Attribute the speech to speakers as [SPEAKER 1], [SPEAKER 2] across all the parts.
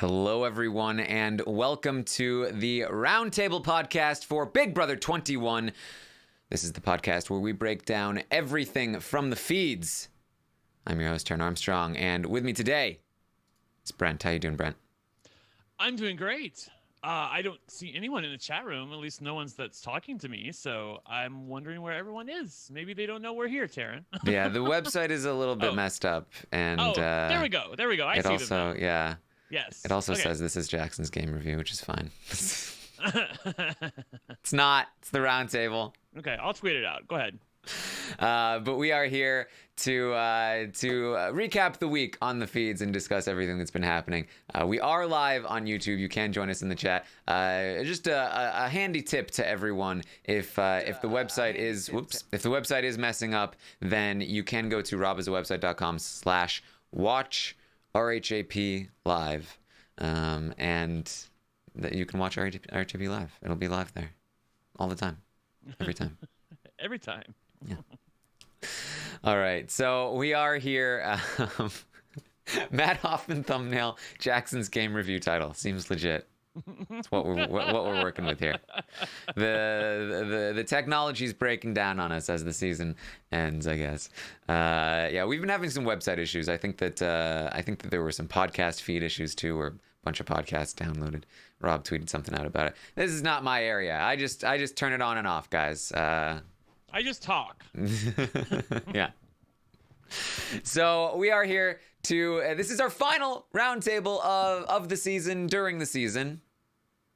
[SPEAKER 1] Hello, everyone, and welcome to the Roundtable podcast for Big Brother 21. This is the podcast where we break down everything from the feeds. I'm your host, Taran Armstrong, and with me today is Brent. How you doing, Brent?
[SPEAKER 2] I'm doing great. I don't see anyone in the chat room, at least no one's that's talking to me, so I'm wondering where everyone is. Maybe they don't know we're here, Taran.
[SPEAKER 1] Yeah, the website is a little bit messed up, and
[SPEAKER 2] there we go. I
[SPEAKER 1] it
[SPEAKER 2] see
[SPEAKER 1] also,
[SPEAKER 2] them now.
[SPEAKER 1] yeah,
[SPEAKER 2] Yes.
[SPEAKER 1] it also says this is Jackson's game review, which is fine. It's not. It's the Roundtable.
[SPEAKER 2] Okay, I'll tweet it out. Go ahead.
[SPEAKER 1] But we are here to recap the week on the feeds and discuss everything that's been happening. We are live on YouTube. You can join us in the chat. Just a handy tip to everyone: if the website is messing up, then you can go to robazawebsite.com/watch RHAP live, and you can watch RHAP live. It'll be live there all the time, every time.
[SPEAKER 2] Every time.
[SPEAKER 1] Yeah. All right. So we are here. Matt Hoffman thumbnail, Jackson's game review title. Seems legit. That's what we're working with here. The technology's breaking down on us as the season ends, I guess. Yeah, we've been having some website issues. I think that there were some podcast feed issues too, where a bunch of podcasts downloaded. Rob tweeted something out about it. This is not my area. I just turn it on and off, guys.
[SPEAKER 2] I just talk.
[SPEAKER 1] Yeah. So we are here to. This is our final roundtable of the season during the season.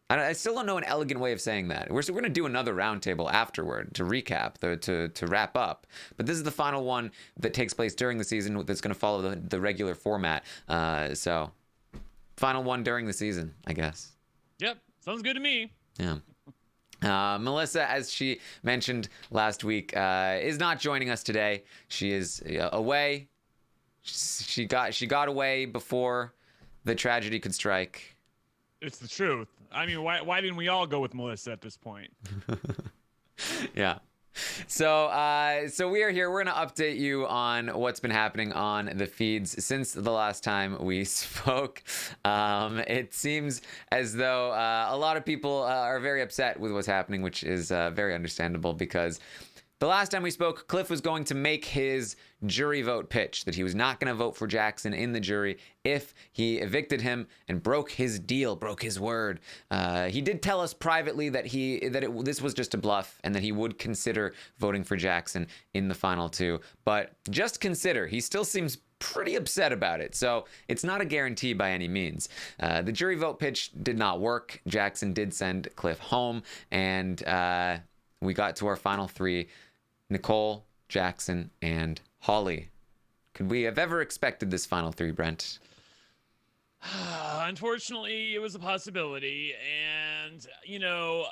[SPEAKER 1] I still don't know an elegant way of saying that. We're going to do another roundtable afterward to recap, to wrap up. But this is the final one that takes place during the season that's going to follow the regular format. So, final one during the season, I guess.
[SPEAKER 2] Yep, sounds good to me.
[SPEAKER 1] Yeah. Melissa, as she mentioned last week, is not joining us today. She is away. She got away before the tragedy could strike.
[SPEAKER 2] It's the truth. I mean, why didn't we all go with Melissa at this point?
[SPEAKER 1] Yeah. So we are here. We're going to update you on what's been happening on the feeds since the last time we spoke. It seems as though a lot of people are very upset with what's happening, which is very understandable because the last time we spoke, Cliff was going to make his jury vote pitch that he was not going to vote for Jackson in the jury if he evicted him and broke his deal, broke his word. He did tell us privately that this was just a bluff and that he would consider voting for Jackson in the final two. But just consider, he still seems pretty upset about it. So it's not a guarantee by any means. The jury vote pitch did not work. Jackson did send Cliff home, and we got to our final three: Nicole, Jackson, and Holly. Could we have ever expected this final three, Brent?
[SPEAKER 2] Unfortunately, it was a possibility. And,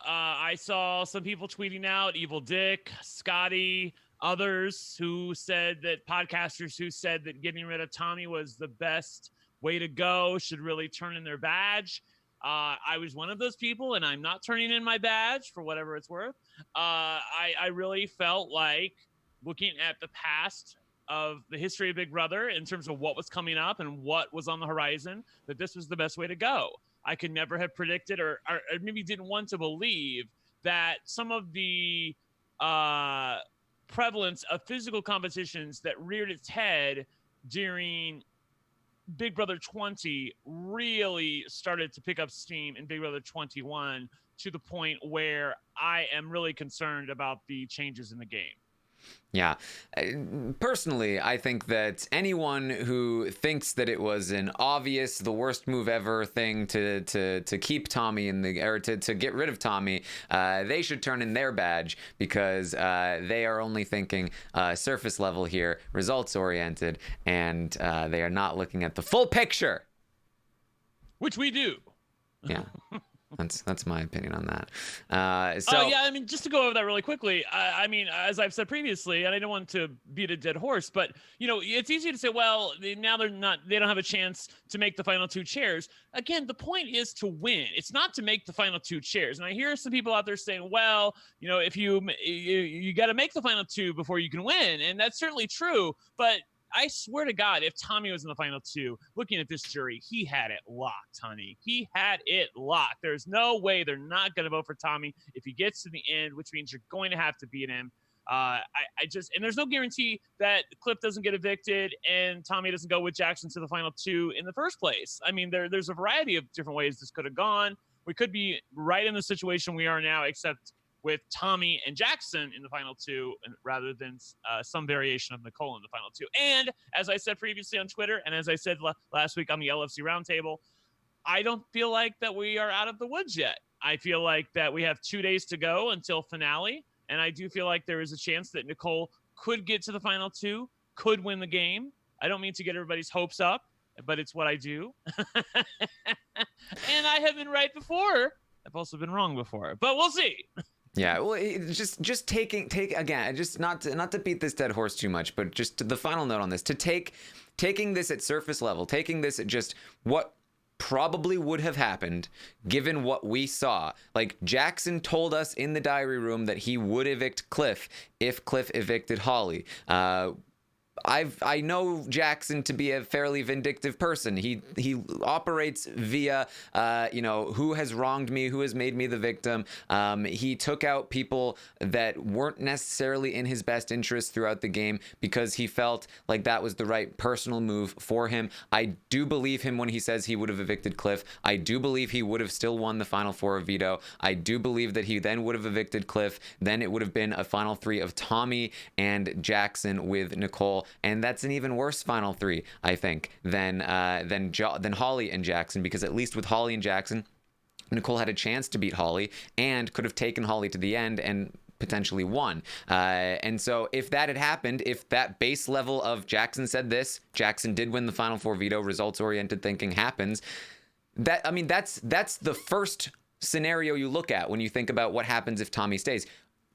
[SPEAKER 2] I saw some people tweeting out, Evil Dick, Scotty, others who said that podcasters who said that getting rid of Tommy was the best way to go, should really turn in their badge. I was one of those people, and I'm not turning in my badge for whatever it's worth. I really felt like, looking at the past of the history of Big Brother in terms of what was coming up and what was on the horizon, that this was the best way to go. I could never have predicted or maybe didn't want to believe that some of the prevalence of physical competitions that reared its head during Big Brother 20 really started to pick up steam in Big Brother 21 to the point where I am really concerned about the changes in the game.
[SPEAKER 1] Yeah. Personally, I think that anyone who thinks that it was an obvious, the worst move ever thing to keep Tommy or to get rid of Tommy, they should turn in their badge because they are only thinking surface level here, results oriented, and they are not looking at the full picture.
[SPEAKER 2] Which we do.
[SPEAKER 1] Yeah. That's my opinion on that.
[SPEAKER 2] Just to go over that really quickly, as I've said previously, and I don't want to beat a dead horse, but it's easy to say, well, now they don't have a chance to make the final two chairs. Again, the point is to win. It's not to make the final two chairs. And I hear some people out there saying, well, if you got to make the final two before you can win, and that's certainly true. But I swear to God, if Tommy was in the final two, looking at this jury, he had it locked, honey. He had it locked. There's no way they're not going to vote for Tommy if he gets to the end, which means you're going to have to beat him. And there's no guarantee that Cliff doesn't get evicted and Tommy doesn't go with Jackson to the final two in the first place. I mean, there's a variety of different ways this could have gone. We could be right in the situation we are now, except with Tommy and Jackson in the final two rather than some variation of Nicole in the final two. And as I said previously on Twitter, and as I said last week on the LFC Roundtable, I don't feel like that we are out of the woods yet. I feel like that we have 2 days to go until finale. And I do feel like there is a chance that Nicole could get to the final two, could win the game. I don't mean to get everybody's hopes up, but it's what I do. And I have been right before. I've also been wrong before, but we'll see.
[SPEAKER 1] Yeah, well, just take again, just not to beat this dead horse too much, but just the final note on this, to taking this at surface level, taking this at just what probably would have happened given what we saw. Like, Jackson told us in the diary room that he would evict Cliff if Cliff evicted Holly. I know Jackson to be a fairly vindictive person. He operates via, who has wronged me, who has made me the victim. He took out people that weren't necessarily in his best interest throughout the game because he felt like that was the right personal move for him. I do believe him when he says he would have evicted Cliff. I do believe he would have still won the final four of Veto. I do believe that he then would have evicted Cliff. Then it would have been a final three of Tommy and Jackson with Nicole. And that's an even worse final three, I think, than Holly and Jackson, because at least with Holly and Jackson, Nicole had a chance to beat Holly and could have taken Holly to the end and potentially won. And so if that had happened, if that base level of Jackson said this, Jackson did win the final four Veto, results-oriented thinking happens, that's the first scenario you look at when you think about what happens if Tommy stays.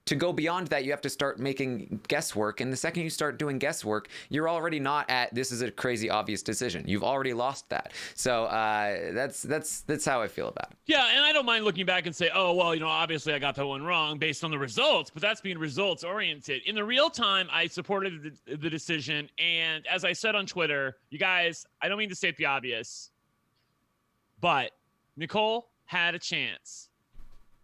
[SPEAKER 1] To go beyond that, you have to start making guesswork. And the second you start doing guesswork, you're already not at, this is a crazy obvious decision. You've already lost that. So that's how I feel about it.
[SPEAKER 2] Yeah, and I don't mind looking back and say, oh, well, obviously I got that one wrong based on the results, but that's being results oriented. In the real time, I supported the decision. And as I said on Twitter, you guys, I don't mean to state the obvious, but Nicole had a chance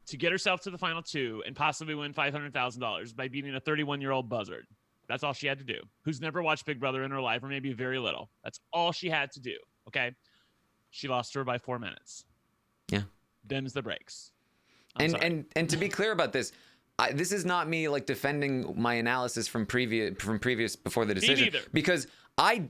[SPEAKER 2] to get herself to the final two and possibly win $500,000 by beating a 31-year-old buzzard. That's all she had to do, who's never watched Big Brother in her life, or maybe very little. That's all she had to do, okay? She lost her by 4 minutes.
[SPEAKER 1] Yeah.
[SPEAKER 2] Them's the breaks.
[SPEAKER 1] And to be clear about this, this is not me like defending my analysis from previous before the decision.
[SPEAKER 2] Me neither.
[SPEAKER 1] Because I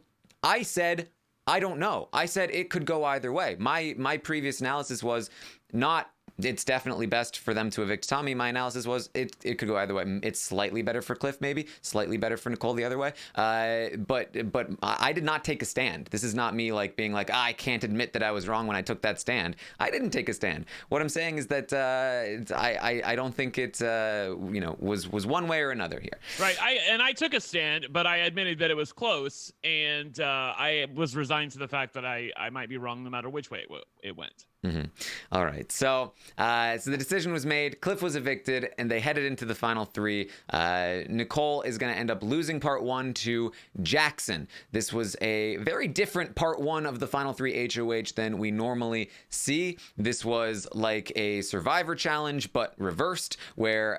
[SPEAKER 1] said I don't know. I said it could go either way. My previous analysis was not, it's definitely best for them to evict Tommy. My analysis was it could go either way. It's slightly better for Cliff, maybe slightly better for Nicole the other way. But I did not take a stand. This is not me like being like, I can't admit that I was wrong when I took that stand. I didn't take a stand. What I'm saying is that I don't think it was one way or another here.
[SPEAKER 2] Right. I took a stand, but I admitted that it was close, and I was resigned to the fact that I might be wrong no matter which way it went.
[SPEAKER 1] Mm-hmm. All right. So the decision was made. Cliff was evicted, and they headed into the final three. Nicole is going to end up losing part one to Jackson. This was a very different part one of the final three HOH than we normally see. This was like a Survivor challenge, but reversed, where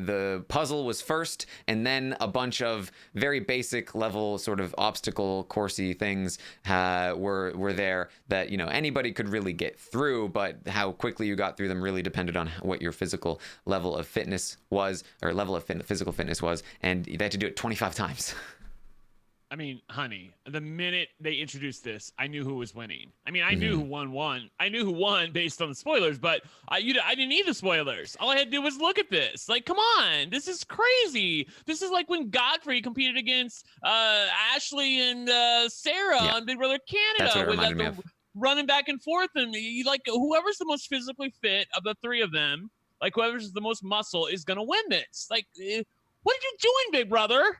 [SPEAKER 1] the puzzle was first, and then a bunch of very basic level sort of obstacle coursey things were there that anybody could really get through, but how quickly you got through them really depended on what your physical level of fitness was, or level of physical fitness was, and they had to do it 25 times.
[SPEAKER 2] I mean, honey, the minute they introduced this, I knew who was winning. I mean, I knew who won. I knew who won based on the spoilers, but I didn't need the spoilers. All I had to do was look at this. Like, come on, this is crazy. This is like when Godfrey competed against Ashley and Sarah on Big Brother Canada.
[SPEAKER 1] That's what it reminded me of.
[SPEAKER 2] Running back and forth, and whoever's the most physically fit of the three of them, like whoever's the most muscle is gonna win this. Like, what are you doing, Big Brother?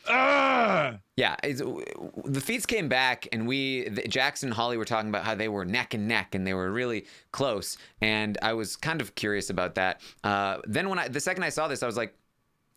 [SPEAKER 1] Yeah, the feeds came back, and Jackson and Holly were talking about how they were neck and neck, and they were really close, and I was kind of curious about that. Then the second I saw this, I was like,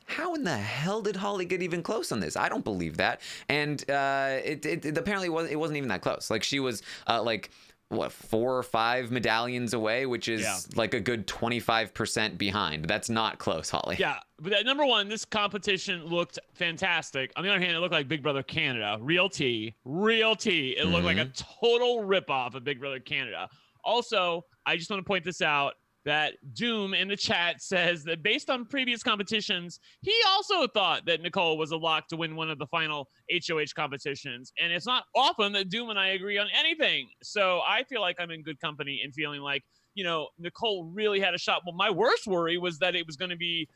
[SPEAKER 1] how in the hell did Holly get even close on this? I don't believe that. And it apparently it wasn't even that close. Like she was like what 4 or 5 medallions away, which is like a good 25% behind. That's not close, Holly.
[SPEAKER 2] Yeah, but number one, this competition looked fantastic. On the other hand, it looked like Big Brother Canada, real tea. It looked like a total ripoff of Big Brother Canada. Also, I just want to point this out, that Doom in the chat says that based on previous competitions, he also thought that Nicole was a lock to win one of the final HOH competitions. And it's not often that Doom and I agree on anything. So I feel like I'm in good company and feeling like, you know, Nicole really had a shot. Well, my worst worry was that it was going to be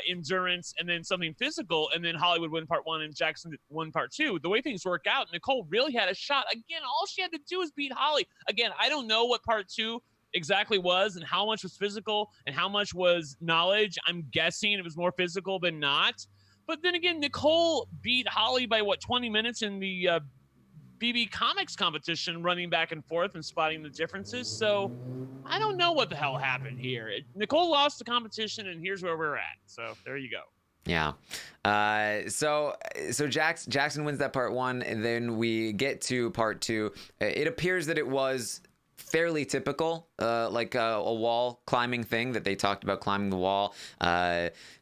[SPEAKER 2] endurance and then something physical, and then Hollywood win part 1 and Jackson won part 2. The way things work out, Nicole really had a shot. Again, all she had to do was beat Holly. Again, I don't know what part 2 exactly was and how much was physical and how much was knowledge. I'm guessing it was more physical than not. But then again, Nicole beat Holly by 20 minutes in the BB Comics competition, running back and forth and spotting the differences. So I don't know what the hell happened here. Nicole lost the competition, and here's where we're at. So there you go.
[SPEAKER 1] Yeah. So Jackson wins that part 1, and then we get to part 2. It appears that it was fairly typical, like a wall climbing thing that they talked about, climbing the wall.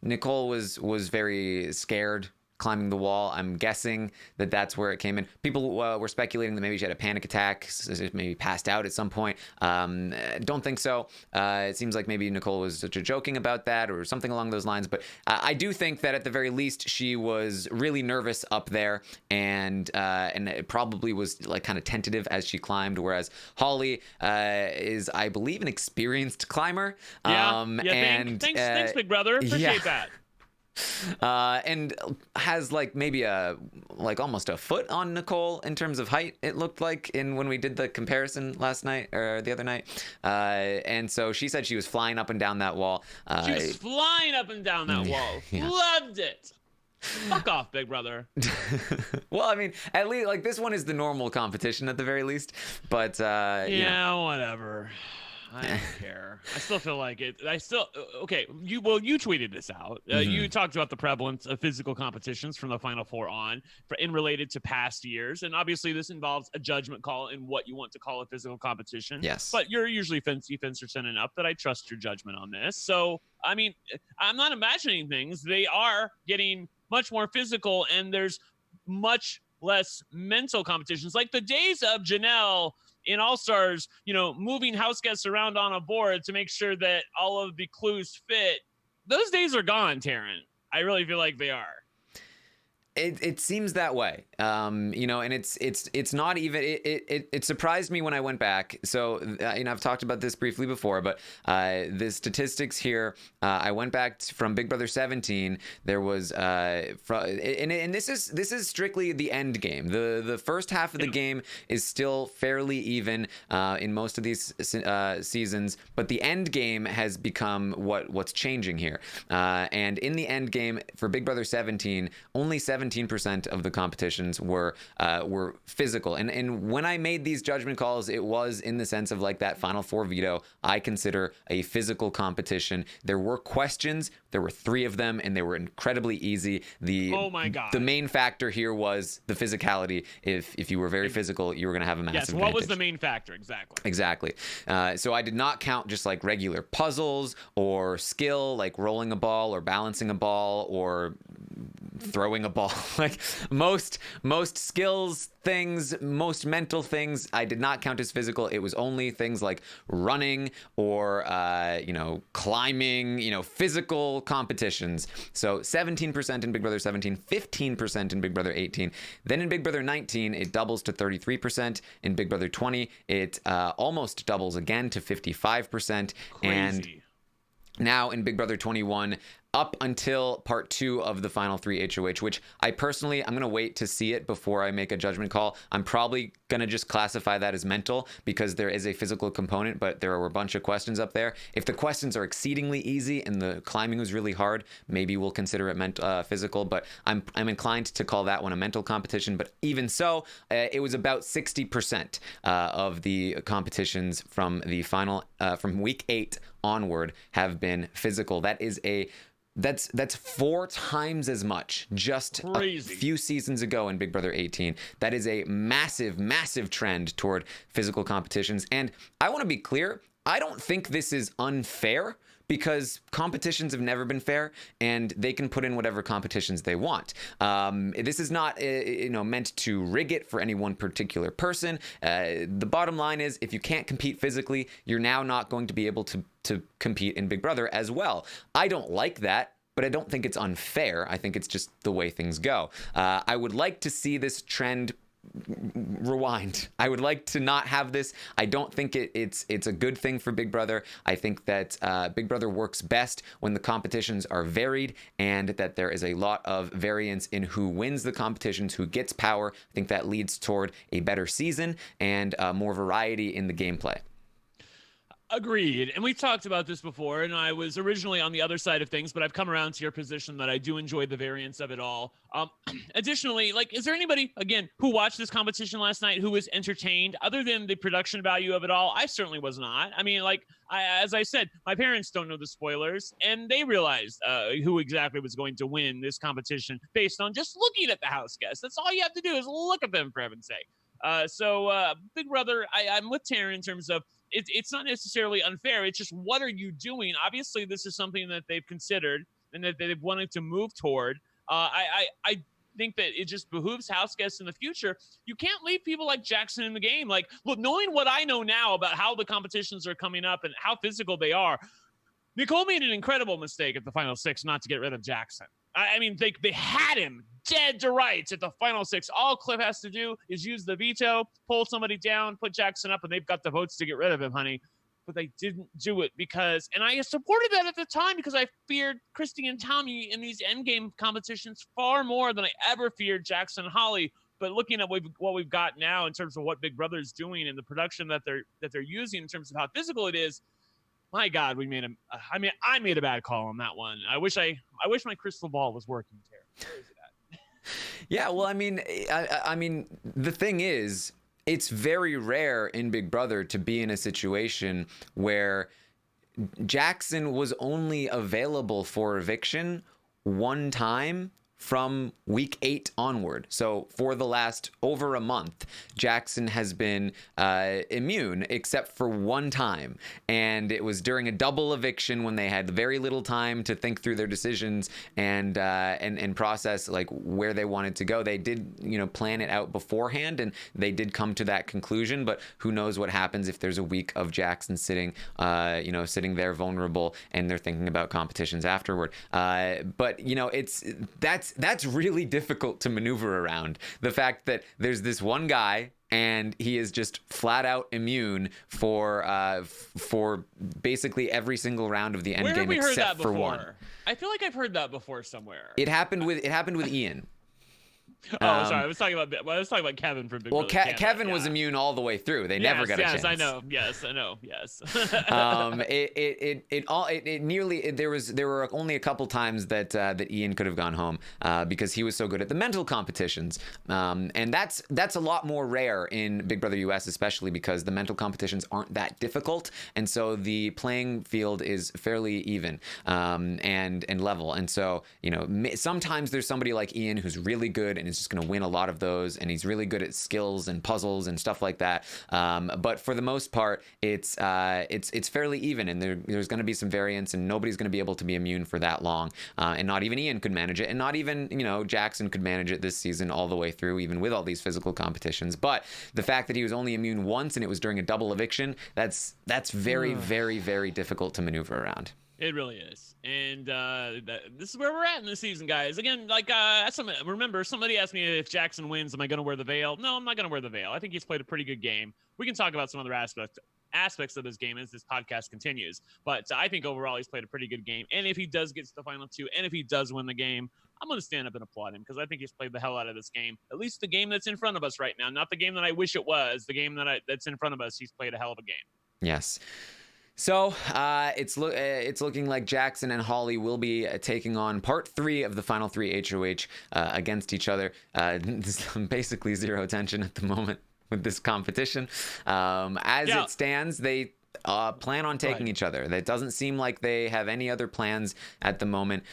[SPEAKER 1] Nicole was very scared climbing the wall. I'm guessing that that's where it came in. People were speculating that maybe she had a panic attack, maybe passed out at some point. Don't think so. It seems like maybe Nicole was joking about that or something along those lines. But I do think that at the very least she was really nervous up there, and it probably was like kind of tentative as she climbed. Whereas Holly is, I believe, an experienced climber.
[SPEAKER 2] Thanks, Big Brother. Appreciate that.
[SPEAKER 1] And has like maybe almost a foot on Nicole in terms of height, it looked like when we did the comparison last night or the other night. And so she said she was flying up and down that wall.
[SPEAKER 2] She was flying up and down that wall. Yeah. Loved it. Fuck off, Big Brother.
[SPEAKER 1] Well, I mean, at least like this one is the normal competition at the very least. But
[SPEAKER 2] whatever. I don't care. I still feel like it. Okay. You tweeted this out. You talked about the prevalence of physical competitions from the Final Four on, in related to past years, and obviously this involves a judgment call in what you want to call a physical competition.
[SPEAKER 1] Yes.
[SPEAKER 2] But you're usually fencer enough that I trust your judgment on this. So I mean, I'm not imagining things. They are getting much more physical, and there's much less mental competitions. Like the days of Janelle in All-Stars, moving house guests around on a board to make sure that all of the clues fit. Those days are gone, Taran. I really feel like they are.
[SPEAKER 1] It seems that way, and it's not even. It surprised me when I went back. So I've talked about this briefly before, but the statistics here. I went back from Big Brother 17. There was and this is strictly the end game. The first half of the game is still fairly even in most of these seasons, but the end game has become what's changing here. And in the end game for Big Brother 17, only 17% of the competitions were physical, and when I made these judgment calls, it was in the sense of like that Final Four veto. I consider a physical competition. There were questions. There were 3 of them, and they were incredibly easy. Oh my God! The main factor here was the physicality. If you were very physical, you were going to have a massive advantage.
[SPEAKER 2] What was the main factor
[SPEAKER 1] exactly? So I did not count just like regular puzzles or skill, like rolling a ball or balancing a ball or throwing a ball. Like most skills things, most mental things, I did not count as physical. It was only things like running or climbing, physical competitions. So 17% in Big Brother 17, 15% in Big Brother 18. Then in Big Brother 19, it doubles to 33%. In Big Brother 20, it almost doubles again to 55%.
[SPEAKER 2] Crazy.
[SPEAKER 1] And now in Big Brother 21, up until part 2 of the final 3 HOH, which I'm going to wait to see it before I make a judgment call. I'm probably going to just classify that as mental because there is a physical component, but there are a bunch of questions up there. If the questions are exceedingly easy and the climbing was really hard, maybe we'll consider it physical, but I'm inclined to call that one a mental competition. But even so, it was about 60% of the competitions from the final, from week 8 onward have been physical. That is a That's 4 times as much just
[SPEAKER 2] Crazy.
[SPEAKER 1] a few seasons ago in Big Brother 18. That is a massive trend toward physical competitions. And I want to be clear, I don't think this is unfair, because competitions have never been fair, and they can put in whatever competitions they want. This is not meant to rig it for any one particular person. The bottom line is, if you can't compete physically, you're now not going to be able to compete in Big Brother as well. I don't like that, but I don't think it's unfair. I think it's just the way things go. I would like to see this trend rewind. I would like to not have this. I don't think it's a good thing for Big Brother. I think that Big Brother works best when the competitions are varied, and that there is a lot of variance in who wins the competitions, who gets power. I think that leads toward a better season and more variety in the gameplay.
[SPEAKER 2] Agreed. And we've talked about this before, and I was originally on the other side of things, but I've come around to your position that I do enjoy the variance of it all. Additionally, like, is there anybody, again, who watched this competition last night who was entertained other than the production value of it all? I certainly was not. I mean, like, as I said, my parents don't know the spoilers, and they realized who exactly was going to win this competition based on just looking at the house guests. That's all you have to do is look at them, for heaven's sake. So Big Brother, I'm with Taran in terms of, it's not necessarily unfair. It's just, what are you doing? Obviously, this is something that they've considered and that they've wanted to move toward. I think that it just behooves house guests in the future. You can't leave people like Jackson in the game. Like, look, knowing what I know now about how the competitions are coming up and how physical they are, Nicole made an incredible mistake at the final 6 not to get rid of Jackson. I mean, they had him dead to rights at the final 6. All Cliff has to do is use the veto, pull somebody down, put Jackson up, and they've got the votes to get rid of him, honey. But they didn't do it because, and I supported that at the time because I feared Christy and Tommy in these endgame competitions far more than I ever feared Jackson and Holly. But looking at what we've got now in terms of what Big Brother is doing and the production that they're using in terms of how physical it is, my God, we made I made a bad call on that one. I wish my crystal ball was working, Terry. Where is it at?
[SPEAKER 1] Yeah, well, I mean, the thing is, it's very rare in Big Brother to be in a situation where Jackson was only available for eviction one time from week 8 onward. So for the last over a month, Jackson has been immune except for one time. And it was during a double eviction when they had very little time to think through their decisions and process like where they wanted to go. They did, plan it out beforehand, and they did come to that conclusion, but who knows what happens if there's a week of Jackson sitting there vulnerable and they're thinking about competitions afterward. But that's really difficult to maneuver around. The fact that there's this one guy and he is just flat out immune for basically every single round of the end game except for one.
[SPEAKER 2] I feel like I've heard that before somewhere.
[SPEAKER 1] It happened with Ian.
[SPEAKER 2] Oh, sorry. I was talking about Kevin from Big Brother Canada.
[SPEAKER 1] Kevin was immune all the way through. They never got a chance.
[SPEAKER 2] I know. Yes, I know. Yes.
[SPEAKER 1] There were only a couple times that Ian could have gone home because he was so good at the mental competitions. And that's a lot more rare in Big Brother US, especially because the mental competitions aren't that difficult, and so the playing field is fairly even and level. And so sometimes there's somebody like Ian who's really good and is just going to win a lot of those, and he's really good at skills and puzzles and stuff like that. But for the most part, it's fairly even, and there's going to be some variance, and nobody's going to be able to be immune for that long. And not even Ian could manage it, and not even Jackson could manage it this season all the way through, even with all these physical competitions. But the fact that he was only immune once and it was during a double eviction, that's very, very, very difficult to maneuver around.
[SPEAKER 2] It really is. And this is where we're at in this season, guys. Again, remember, somebody asked me if Jackson wins, am I going to wear the veil? No, I'm not going to wear the veil. I think he's played a pretty good game. We can talk about some other aspects of his game as this podcast continues. But I think overall he's played a pretty good game. And if he does get to the final 2, and if he does win the game, I'm going to stand up and applaud him because I think he's played the hell out of this game. At least the game that's in front of us right now. Not the game that I wish it was. The game that's in front of us, he's played a hell of a game. Yes.
[SPEAKER 1] So it's looking like Jackson and Holly will be taking on part 3 of the final 3 HOH against each other. There's basically zero tension at the moment with this competition. It stands, they plan on taking each other. That doesn't seem like they have any other plans at the moment.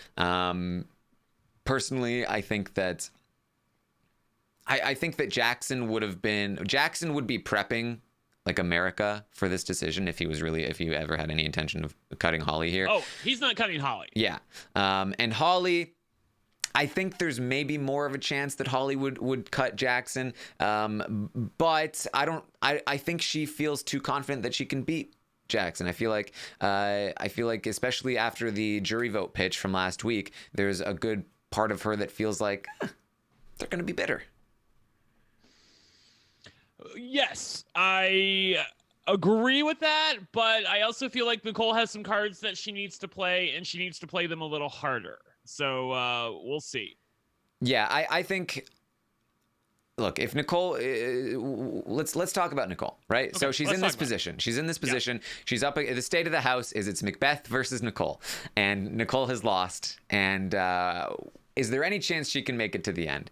[SPEAKER 1] Personally, I think that Jackson would be prepping like America for this decision if he ever had any intention of cutting Holly here.
[SPEAKER 2] Oh, he's not cutting Holly.
[SPEAKER 1] Yeah. And Holly, I think there's maybe more of a chance that Holly would cut Jackson. But I think she feels too confident that she can beat Jackson. I feel like especially after the jury vote pitch from last week, there's a good part of her that feels like they're going to be bitter.
[SPEAKER 2] Yes, I agree with that, but I also feel like Nicole has some cards that she needs to play, and she needs to play them a little harder. So we'll see.
[SPEAKER 1] Yeah, I think. Look, if Nicole, let's talk about Nicole, right? Okay, so she's in this position. She's in this position. Yeah. She's up. The state of the house is it's Macbeth versus Nicole, and Nicole has lost. And is there any chance she can make it to the end?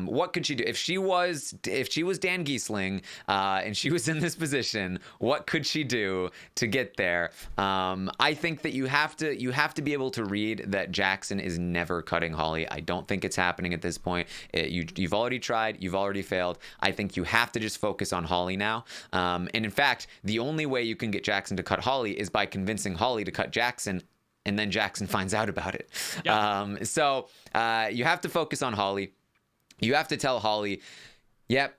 [SPEAKER 1] What could she do if she was Dan Giesling and she was in this position? What could she do to get there? I think that you have to be able to read that Jackson is never cutting Holly. I don't think it's happening at this point. You've already tried. You've already failed. I think you have to just focus on Holly now. And in fact, the only way you can get Jackson to cut Holly is by convincing Holly to cut Jackson. And then Jackson finds out about it. Yep. So you have to focus on Holly. You have to tell Holly, yep,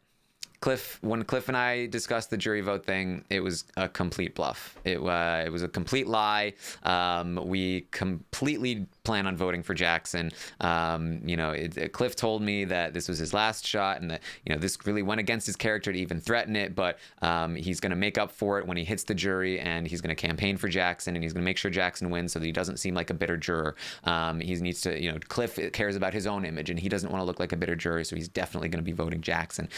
[SPEAKER 1] when Cliff and I discussed the jury vote thing, it was a complete bluff. It was a complete lie. We completely plan on voting for Jackson. Cliff told me that this was his last shot and that, this really went against his character to even threaten it, but he's going to make up for it when he hits the jury, and he's going to campaign for Jackson, and he's going to make sure Jackson wins so that he doesn't seem like a bitter juror. He needs to, Cliff cares about his own image, and he doesn't want to look like a bitter juror, so he's definitely going to be voting Jackson.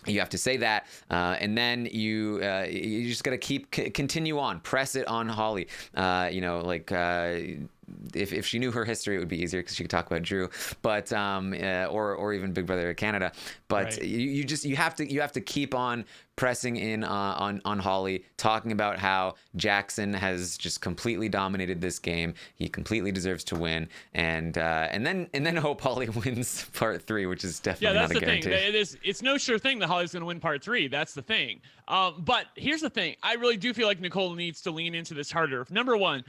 [SPEAKER 1] You have to say that, and then you just got to continue on, press it on Holly. If she knew her history, it would be easier because she could talk about Drew, but or even Big Brother Canada. But right. you have to keep on pressing in on Holly, talking about how Jackson has just completely dominated this game. He completely deserves to win, and then hope Holly wins part 3, which is definitely not a guarantee.
[SPEAKER 2] Thing. It's no sure thing that Holly's going to win part 3. That's the thing. But here's the thing. I really do feel like Nicole needs to lean into this harder. Number one,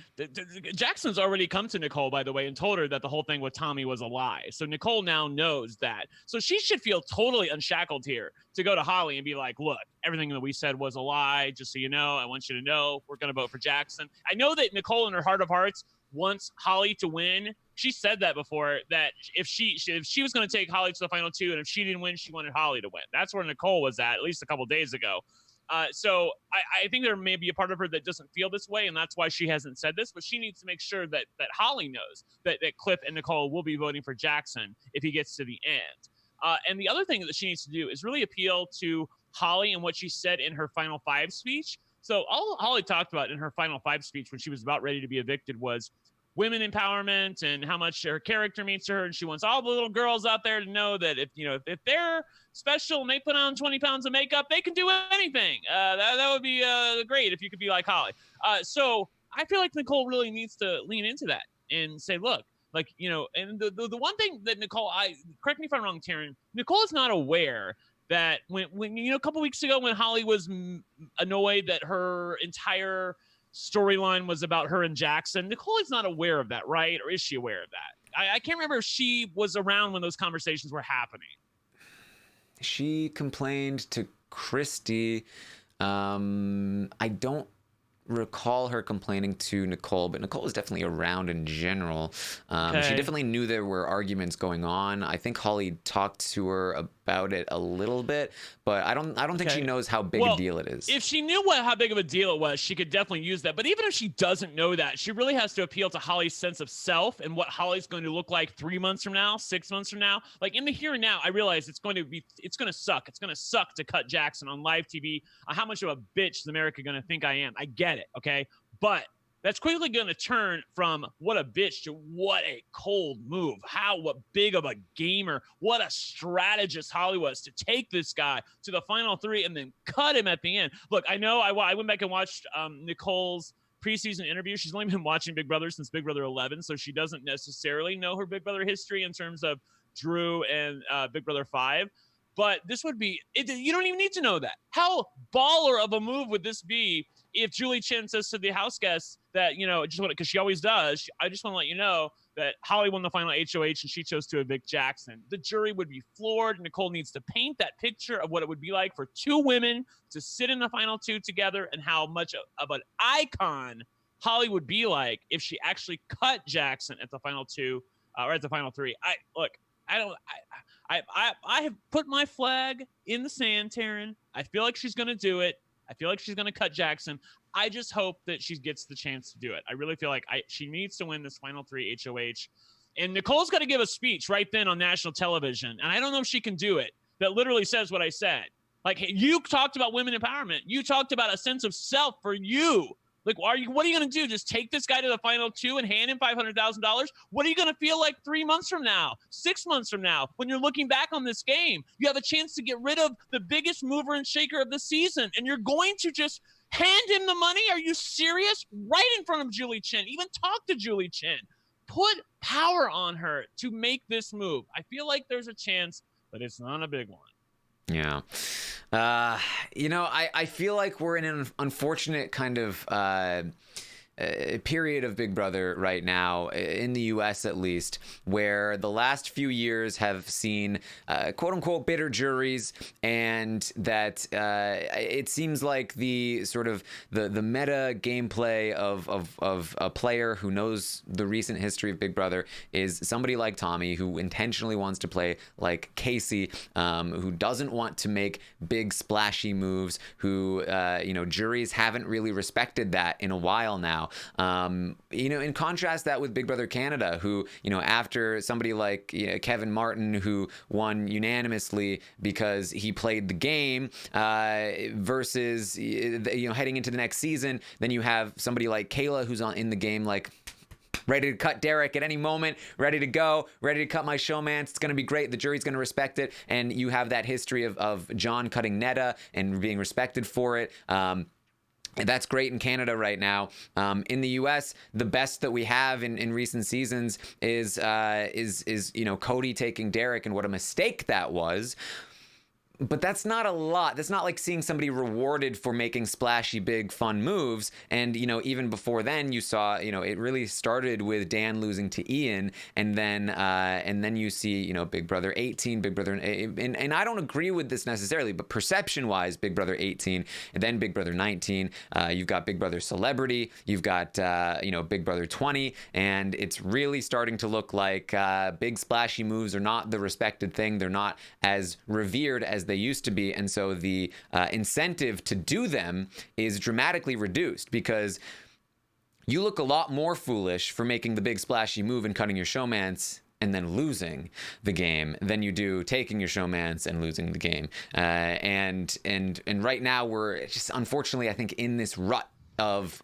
[SPEAKER 2] Jackson's already come to Nicole, by the way, and told her that the whole thing with Tommy was a lie. So Nicole now knows that. So she should feel totally unshackled here to go to Holly and be like, look, everything that we said was a lie. Just so you know, I want you to know we're going to vote for Jackson. I know that Nicole in her heart of hearts wants Holly to win. She said that before, that if she was going to take Holly to the final 2, and if she didn't win, she wanted Holly to win. That's where Nicole was at least a couple days ago. So I think there may be a part of her that doesn't feel this way, and that's why she hasn't said this, but she needs to make sure that Holly knows that Cliff and Nicole will be voting for Jackson if he gets to the end. And the other thing that she needs to do is really appeal to Holly and what she said in her Final 5 speech. So all Holly talked about in her Final 5 speech when she was about ready to be evicted was women empowerment and how much her character means to her. And she wants all the little girls out there to know that if they're special and they put on 20 pounds of makeup, they can do anything. That would be great if you could be like Holly. So I feel like Nicole really needs to lean into that and say, look, and the one thing that Nicole, correct me if I'm wrong, Taran, Nicole is not aware that when a couple weeks ago when Holly was annoyed that her entire storyline was about her and Jackson, Nicole is not aware of that, right? Or is she aware of that? I can't remember if she was around when those conversations were happening.
[SPEAKER 1] She complained to Christy. I don't recall her complaining to Nicole, but Nicole was definitely around in general. Okay. She definitely knew there were arguments going on. I think Holly talked to her about it a little bit, but I don't think she knows how big a deal it is.
[SPEAKER 2] If she knew how big of a deal it was, she could definitely use that. But even if she doesn't know that, she really has to appeal to Holly's sense of self and what Holly's going to look like 3 months from now, 6 months from now. Like in the here and now, I realize it's going to suck. It's going to suck to cut Jackson on live TV. How much of a bitch is America going to think I am? I get it. Okay. But that's quickly going to turn from what a bitch to what a cold move. What big of a gamer, what a strategist Holly was to take this guy to the final three and then cut him at the end. Look, I know I went back and watched Nicole's preseason interview. She's only been watching Big Brother since Big Brother 11, so she doesn't necessarily know her Big Brother history in terms of Drew and Big Brother 5. But this would be, you don't even need to know that. How baller of a move would this be if Julie Chen says to the house guests that, just want to, because she always does, I just want to let you know that Holly won the final HOH and she chose to evict Jackson. The jury would be floored. Nicole needs to paint that picture of what it would be like for two women to sit in the final two together and how much of an icon Holly would be like if she actually cut Jackson at the final two or at the final three. I have put my flag in the sand, Taran. I feel like she's going to do it. I feel like she's going to cut Jackson. I just hope that she gets the chance to do it. I really feel like she needs to win this final three HOH. And Nicole's got to give a speech right then on national television. And I don't know if she can do it. That literally says what I said. Like, hey, you talked about women empowerment. You talked about a sense of self for you. Like, what are you going to do? Just take this guy to the final two and hand him $500,000? What are you going to feel like 3 months from now, 6 months from now, when you're looking back on this game? You have a chance to get rid of the biggest mover and shaker of the season, and you're going to just hand him the money? Are you serious? Right in front of Julie Chen. Even talk to Julie Chen. Put power on her to make this move. I feel like there's a chance, but it's not a big one.
[SPEAKER 1] Yeah. I feel like we're in an unfortunate kind of period of Big Brother right now, in the US at least, where the last few years have seen quote unquote bitter juries, and that it seems like the sort of the meta gameplay of a player who knows the recent history of Big Brother is somebody like Tommy, who intentionally wants to play like Casey, who doesn't want to make big splashy moves, who juries haven't really respected that in a while now. In contrast that with Big Brother Canada, who, after somebody like Kevin Martin, who won unanimously because he played the game, versus, heading into the next season, then you have somebody like Kayla, who's in the game, like, ready to cut Derek at any moment, ready to go, ready to cut my showmance. It's going to be great. The jury's going to respect it. And you have that history of John cutting Netta and being respected for it. And that's great in Canada right now. In the U.S., the best that we have in recent seasons is Cody taking Derek, and what a mistake that was. But that's not a lot. That's not like seeing somebody rewarded for making splashy, big, fun moves. And, even before then, you saw, it really started with Dan losing to Ian. And then you see, Big Brother 18, Big Brother. And I don't agree with this necessarily, but perception wise, Big Brother 18, and then Big Brother 19. You've got Big Brother Celebrity. You've got, Big Brother 20. And it's really starting to look like big, splashy moves are not the respected thing. They're not as revered as they used to be, and so the incentive to do them is dramatically reduced, because you look a lot more foolish for making the big splashy move and cutting your showmance and then losing the game than you do taking your showmance and losing the game. And right now we're just, unfortunately, I think, in this rut of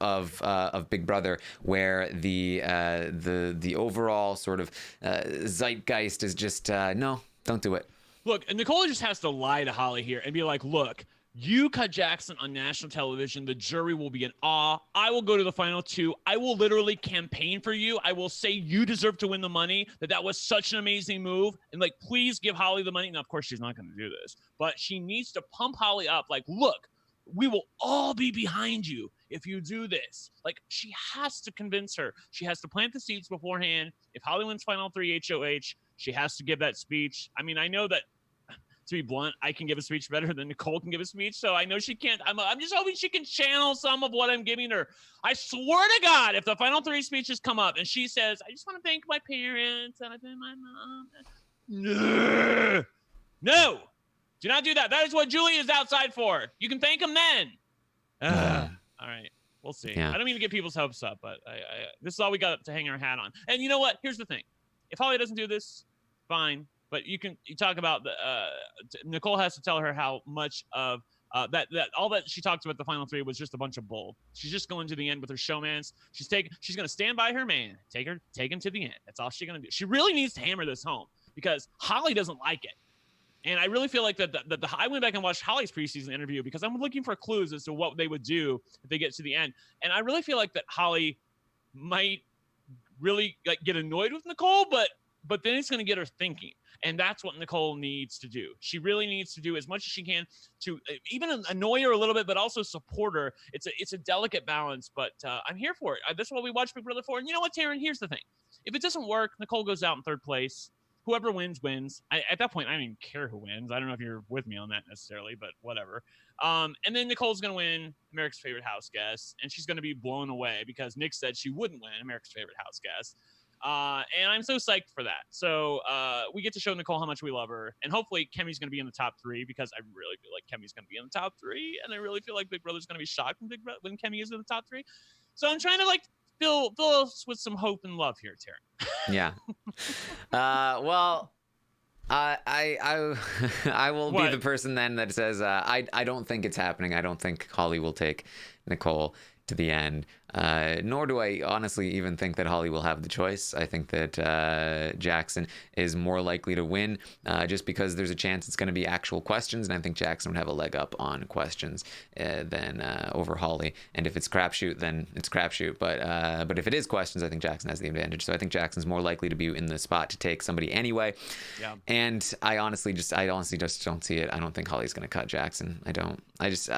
[SPEAKER 1] Big Brother, where the overall sort of zeitgeist is just no, don't do it.
[SPEAKER 2] Look, Nicole just has to lie to Holly here and be like, look, you cut Jackson on national television. The jury will be in awe. I will go to the final two. I will literally campaign for you. I will say you deserve to win the money, that was such an amazing move. And, like, please give Holly the money. Now, of course, she's not going to do this, but she needs to pump Holly up. Like, look, we will all be behind you if you do this. Like, she has to convince her. She has to plant the seeds beforehand. If Holly wins final three HOH, she has to give that speech. I mean, I know that, to be blunt, I can give a speech better than Nicole can give a speech, so I know she can't. I'm just hoping she can channel some of what I'm giving her. I swear to God, if the final three speeches come up and she says, I just want to thank my parents and I thank my mom. No, do not do that. That is what Julie is outside for. You can thank them then. All right, we'll see. Yeah. I don't mean to get people's hopes up, but this is all we got to hang our hat on. And you know what? Here's the thing. If Holly doesn't do this, fine. But you talk about Nicole has to tell her how much of that all that she talked about the final three was just a bunch of bull. She's just going to the end with her showmans. She's going to stand by her man, take him to the end. That's all she's going to do. She really needs to hammer this home because Holly doesn't like it. And I really feel like I went back and watched Holly's preseason interview because I'm looking for clues as to what they would do if they get to the end. And I really feel like that Holly might really get annoyed with Nicole, but then it's going to get her thinking. And that's what Nicole needs to do. She really needs to do as much as she can to even annoy her a little bit, but also support her. It's a delicate balance, but I'm here for it. That's what we watch Big Brother for. And you know what, Taran? Here's the thing. If it doesn't work, Nicole goes out in third place. Whoever wins, wins. At that point, I don't even care who wins. I don't know if you're with me on that necessarily, but whatever. And then Nicole's going to win America's Favorite House Guest, and she's going to be blown away because Nick said she wouldn't win America's Favorite House Guest. And I'm so psyched for that. So we get to show Nicole how much we love her. And hopefully Kemi's going to be in the top three because I really feel like Kemi's going to be in the top three. And I really feel like Big Brother's going to be shocked when Kemi is in the top three. So I'm trying to fill us with some hope and love here, Taran.
[SPEAKER 1] Yeah. Well, I will be the person then that says I don't think it's happening. I don't think Holly will take Nicole to the end. Nor do I honestly even think that Holly will have the choice. I think that Jackson is more likely to win just because there's a chance it's going to be actual questions, and I think Jackson would have a leg up on questions than over Holly. And if it's crapshoot, then it's crapshoot. But if it is questions, I think Jackson has the advantage. So I think Jackson's more likely to be in the spot to take somebody anyway.
[SPEAKER 2] Yeah.
[SPEAKER 1] And I honestly just don't see it. I don't think Holly's going to cut Jackson. I don't. I just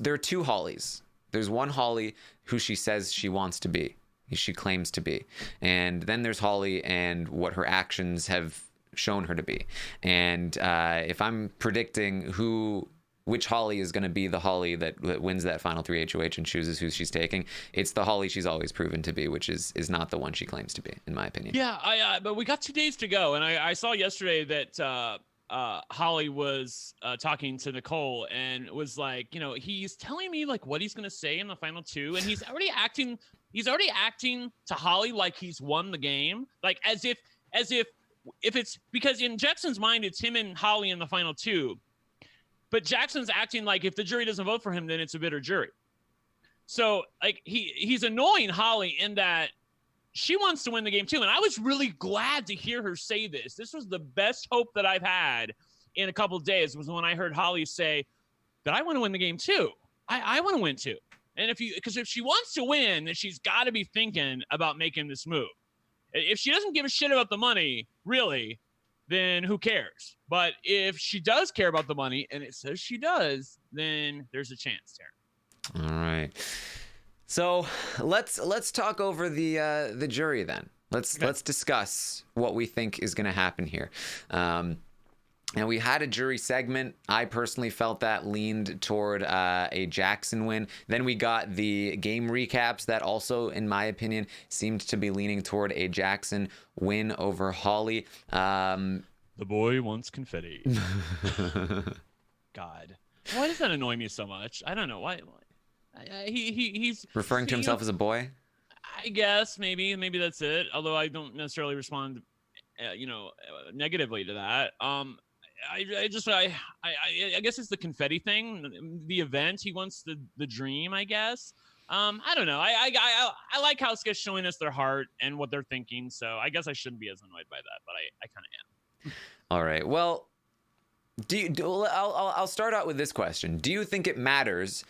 [SPEAKER 1] there are two Hollys. There's one Holly who she says she wants to be, she claims to be, and then there's Holly and what her actions have shown her to be. And if I'm predicting which Holly is going to be the Holly that wins that final 3 HOH and chooses who she's taking, it's the Holly she's always proven to be, which is not the one she claims to be, in my opinion.
[SPEAKER 2] Yeah, but we got 2 days to go, and I saw yesterday that Holly was talking to Nicole and was like, he's telling me what he's gonna say in the final 2, and he's already acting to Holly like he's won the game, as if it's because in Jackson's mind it's him and Holly in the final 2, but Jackson's acting like if the jury doesn't vote for him, then it's a bitter jury. So he's annoying Holly in that she wants to win the game too. And I was really glad to hear her say this. This was the best hope that I've had in a couple of days, was when I heard Holly say that I want to win the game too. I want to win too. And because if she wants to win, then she's got to be thinking about making this move. If she doesn't give a shit about the money, really, then who cares? But if she does care about the money, and it says she does, then there's a chance, Taran.
[SPEAKER 1] All right. So let's talk over the jury then. Let's discuss what we think is going to happen here. And we had a jury segment. I personally felt that leaned toward a Jackson win. Then we got the game recaps that also, in my opinion, seemed to be leaning toward a Jackson win over Holly.
[SPEAKER 2] The boy wants confetti. God, why does that annoy me so much? I don't know why. He's
[SPEAKER 1] referring to himself as a boy.
[SPEAKER 2] I guess maybe that's it. Although I don't necessarily respond, negatively to that. I guess it's the confetti thing, the event. He wants the dream, I guess. I don't know. I like how Sketch showing us their heart and what they're thinking. So I guess I shouldn't be as annoyed by that, but I kind of am.
[SPEAKER 1] All right. Well, I'll start out with this question. Do you think it matters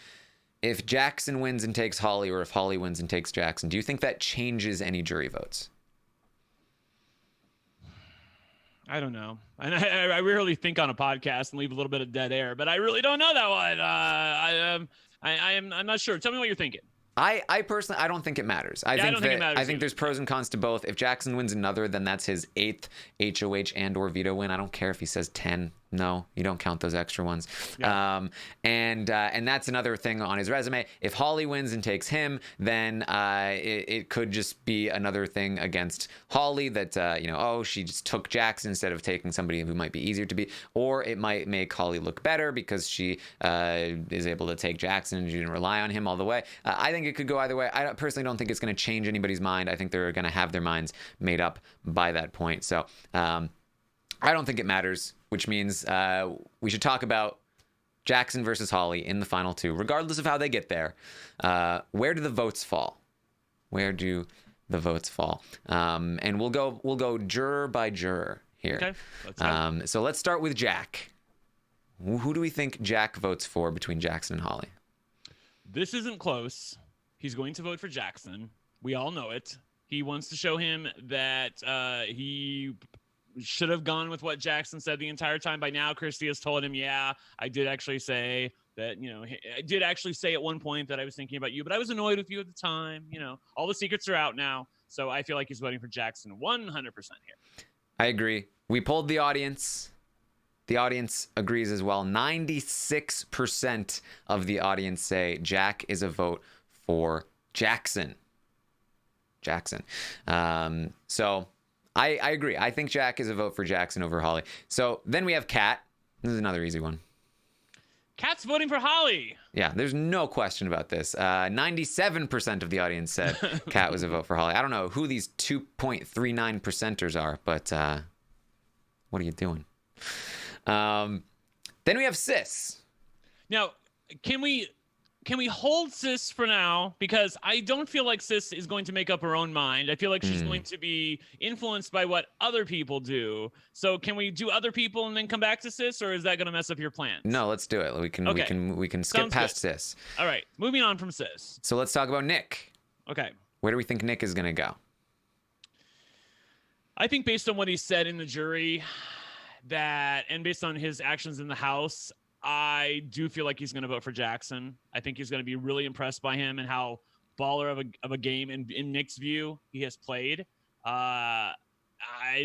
[SPEAKER 1] if Jackson wins and takes Holly, or if Holly wins and takes Jackson? Do you think that changes any jury votes?
[SPEAKER 2] I don't know. And I rarely think on a podcast and leave a little bit of dead air, but I really don't know that one. I'm not sure. Tell me what you're thinking.
[SPEAKER 1] I personally, I don't think it matters. I think there's pros and cons to both. If Jackson wins another, then that's his 8th HOH and or veto win. I don't care if he says 10. No, you don't count those extra ones. Yeah. And that's another thing on his resume. If Holly wins and takes him, then it could just be another thing against Holly that, she just took Jackson instead of taking somebody who might be easier to beat. Or it might make Holly look better because she is able to take Jackson and she didn't rely on him all the way. I think it could go either way. I personally don't think it's going to change anybody's mind. I think they're going to have their minds made up by that point. So I don't think it matters. which means we should talk about Jackson versus Holly in the final two, regardless of how they get there. Where do the votes fall? Where do the votes fall? And we'll go juror by juror here.
[SPEAKER 2] Okay. Let's go.
[SPEAKER 1] So let's start with Jack. Who do we think Jack votes for between Jackson and Holly?
[SPEAKER 2] This isn't close. He's going to vote for Jackson. We all know it. He wants to show him that he should have gone with what Jackson said the entire time. By now, Christy has told him, yeah, I did actually say that, I did actually say at one point that I was thinking about you, but I was annoyed with you at the time. All the secrets are out now. So I feel like he's voting for Jackson 100% here.
[SPEAKER 1] I agree. We polled the audience. The audience agrees as well. 96% of the audience say Jack is a vote for Jackson. So I agree. I think Jack is a vote for Jackson over Holly. So then we have Kat. This is another easy one.
[SPEAKER 2] Kat's voting for Holly.
[SPEAKER 1] Yeah, there's no question about this. 97% of the audience said Kat was a vote for Holly. I don't know who these 2.39 percenters are, but what are you doing? Then we have Sis.
[SPEAKER 2] Now, can we hold Sis for now? Because I don't feel like Sis is going to make up her own mind. I feel like she's going to be influenced by what other people do. So can we do other people and then come back to Sis, or is that going to mess up your plans?
[SPEAKER 1] No, let's do it. We can skip
[SPEAKER 2] Sounds
[SPEAKER 1] past
[SPEAKER 2] good.
[SPEAKER 1] Sis.
[SPEAKER 2] All right, moving on from Sis.
[SPEAKER 1] So let's talk about Nick.
[SPEAKER 2] Okay.
[SPEAKER 1] Where do we think Nick is going to go?
[SPEAKER 2] I think based on what he said in the jury, and based on his actions in the House, I do feel like he's going to vote for Jackson. I think he's going to be really impressed by him and how baller of a game in Nick's view he has played. I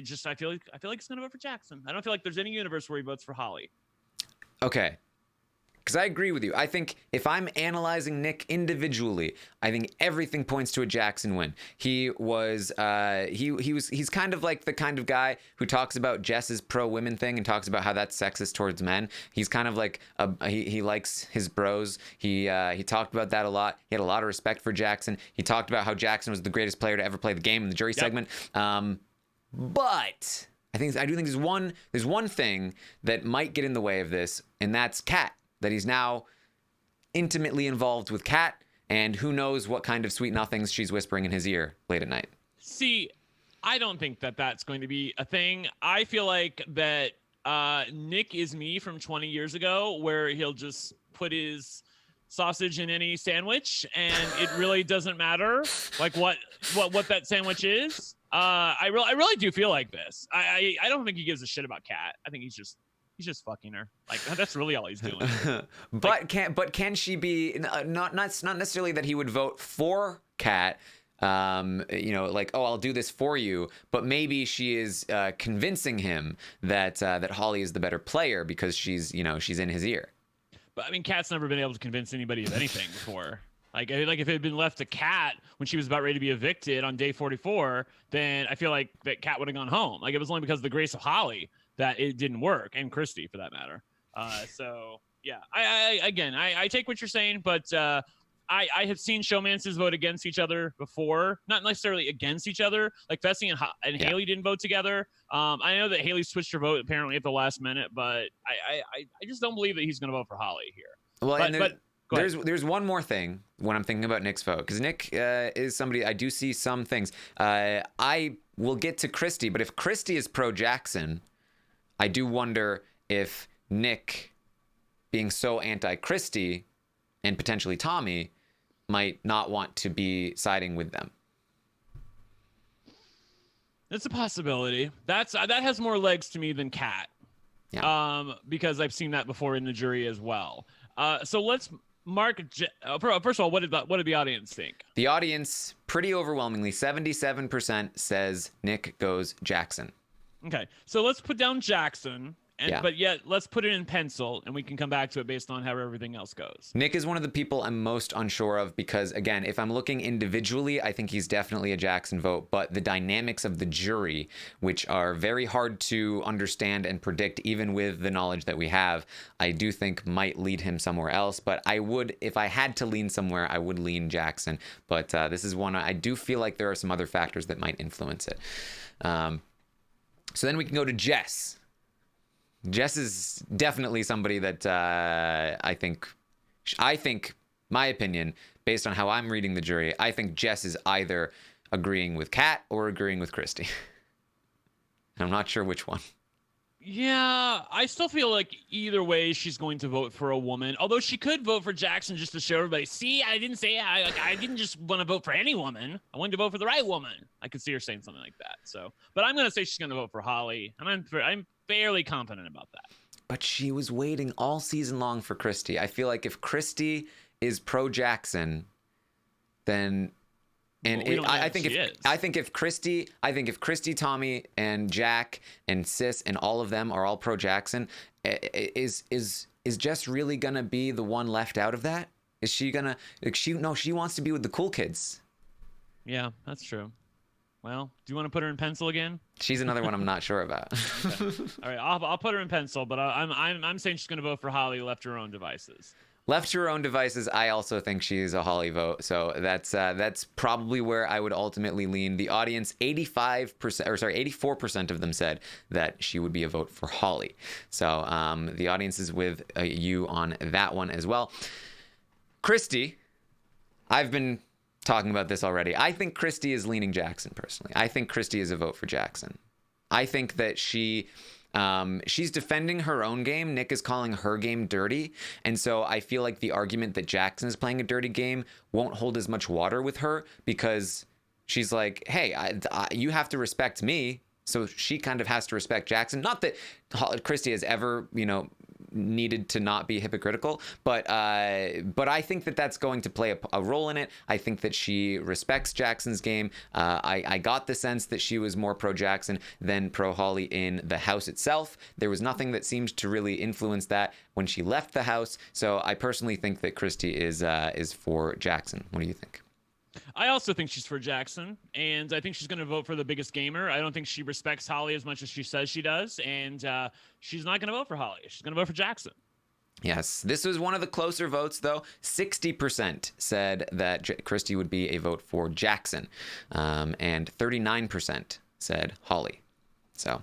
[SPEAKER 2] feel like he's going to vote for Jackson. I don't feel like there's any universe where he votes for Holly.
[SPEAKER 1] Okay. Because I agree with you. I think if I'm analyzing Nick individually, I think everything points to a Jackson win. He's kind of like the kind of guy who talks about Jess's pro-women thing and talks about how that's sexist towards men. He's kind of like he likes his bros. He talked about that a lot. He had a lot of respect for Jackson. He talked about how Jackson was the greatest player to ever play the game in the jury segment. But I do think there's one thing that might get in the way of this, and that's Kat. That he's now intimately involved with Kat, and who knows what kind of sweet nothings she's whispering in his ear late at night.
[SPEAKER 2] See, I don't think that that's going to be a thing. I feel like that Nick is me from 20 years ago, where he'll just put his sausage in any sandwich, and it really doesn't matter like what that sandwich is. I really do feel like this. I don't think he gives a shit about Kat. I think he's just fucking her. Like, that's really all he's doing.
[SPEAKER 1] Can she be not necessarily that he would vote for Kat, I'll do this for you, but maybe she is convincing him that Holly is the better player because she's in his ear.
[SPEAKER 2] But I mean, Kat's never been able to convince anybody of anything before. Like if it had been left to Kat when she was about ready to be evicted on day 44, then I feel like that Kat would have gone home. Like, it was only because of the grace of Holly that it didn't work, and Christy for that matter. So yeah, I take what you're saying, but I have seen showmances vote against each other before, not necessarily against each other. Like Fessy and Haley didn't vote together. I know that Haley switched her vote apparently at the last minute, but I just don't believe that he's going to vote for Holly here.
[SPEAKER 1] Well, there's one more thing when I'm thinking about Nick's vote, because Nick is somebody I do see some things. I will get to Christy, but if Christy is pro Jackson, I do wonder if Nick, being so anti-Christy and potentially Tommy, might not want to be siding with them.
[SPEAKER 2] It's a possibility. that has more legs to me than Kat.
[SPEAKER 1] Yeah.
[SPEAKER 2] Because I've seen that before in the jury as well. So let's mark. First of all, what did the audience think?
[SPEAKER 1] The audience, pretty overwhelmingly, 77% says Nick goes Jackson.
[SPEAKER 2] Okay, so let's put down Jackson, but yet let's put it in pencil, and we can come back to it based on how everything else goes.
[SPEAKER 1] Nick is one of the people I'm most unsure of because, again, if I'm looking individually, I think he's definitely a Jackson vote, but the dynamics of the jury, which are very hard to understand and predict, even with the knowledge that we have, I do think might lead him somewhere else. But if I had to lean somewhere, I would lean Jackson. But this is one I do feel like there are some other factors that might influence it. So then we can go to Jess. Jess is definitely somebody that I think, my opinion, based on how I'm reading the jury, I think Jess is either agreeing with Kat or agreeing with Christy. I'm not sure which one.
[SPEAKER 2] Yeah, I still feel like either way she's going to vote for a woman. Although she could vote for Jackson just to show everybody, see, I didn't say I didn't just want to vote for any woman. I wanted to vote for the right woman. I could see her saying something like that. So, but I'm going to say she's going to vote for Holly, and I'm fairly confident about that.
[SPEAKER 1] But she was waiting all season long for Christy. I feel like if Christy is pro Jackson, then I think if Christy, Tommy, and Jack and Sis and all of them are all pro Jackson, is Jess really gonna be the one left out of that? Is she gonna? She wants to be with the cool kids.
[SPEAKER 2] Yeah, that's true. Well, do you want to put her in pencil again?
[SPEAKER 1] She's another one I'm not sure about.
[SPEAKER 2] Okay. All right, I'll put her in pencil, but I'm saying she's gonna vote for Holly, left to her own devices.
[SPEAKER 1] Left to her own devices, I also think she's a Holly vote. So that's probably where I would ultimately lean. The audience, 84% of them said that she would be a vote for Holly. So the audience is with you on that one as well. Christy, I've been talking about this already. I think Christy is leaning Jackson personally. I think Christy is a vote for Jackson. I think that she's defending her own game. Nick is calling her game dirty. And so I feel like the argument that Jackson is playing a dirty game won't hold as much water with her, because she's like, hey, you have to respect me. So she kind of has to respect Jackson. Not that Christy has ever, needed to not be hypocritical, but I think that that's going to play a role in it. I think that she respects Jackson's game. I got the sense that she was more pro Jackson than pro Holly in the house itself. There was nothing that seemed to really influence that when she left the house. So I personally think that Christy is for Jackson. What do you think?
[SPEAKER 2] I also think she's for Jackson, and I think she's going to vote for the biggest gamer. I don't think she respects Holly as much as she says she does, and she's not going to vote for Holly. She's going to vote for Jackson.
[SPEAKER 1] Yes, this was one of the closer votes, though. 60% said that Christy would be a vote for Jackson, and 39% said Holly. So,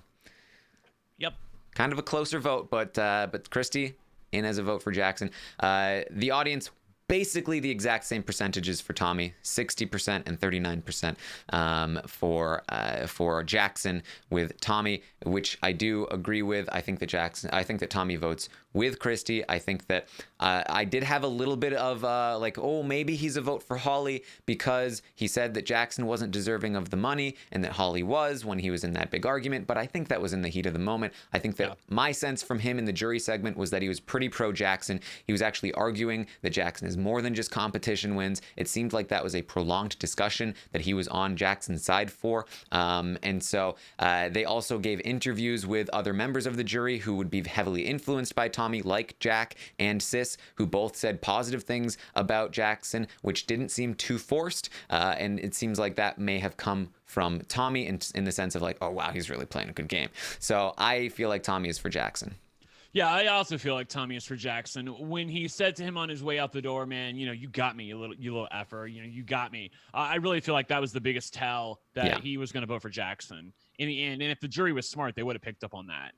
[SPEAKER 2] yep,
[SPEAKER 1] kind of a closer vote, but Christy in as a vote for Jackson. The audience, basically the exact same percentages for Tommy, 60% and 39% for Jackson with Tommy, which I do agree with. I think that Tommy votes with Christy. I think that I did have a little bit of maybe he's a vote for Holly, because he said that Jackson wasn't deserving of the money and that Holly was when he was in that big argument. But I think that was in the heat of the moment. I think that my sense from him in the jury segment was that he was pretty pro Jackson. He was actually arguing that Jackson is more than just competition wins. It seemed like that was a prolonged discussion that he was on Jackson's side for. And so they also gave interviews with other members of the jury who would be heavily influenced by Tommy, like Jack and Sis, who both said positive things about Jackson, which didn't seem too forced. And it seems like that may have come from Tommy in the sense of like, oh, wow, he's really playing a good game. So I feel like Tommy is for Jackson.
[SPEAKER 2] Yeah, I also feel like Tommy is for Jackson. When he said to him on his way out the door, man, you got me, you little effer, you got me. I really feel like that was the biggest tell that he was going to vote for Jackson in the end. And if the jury was smart, they would have picked up on that.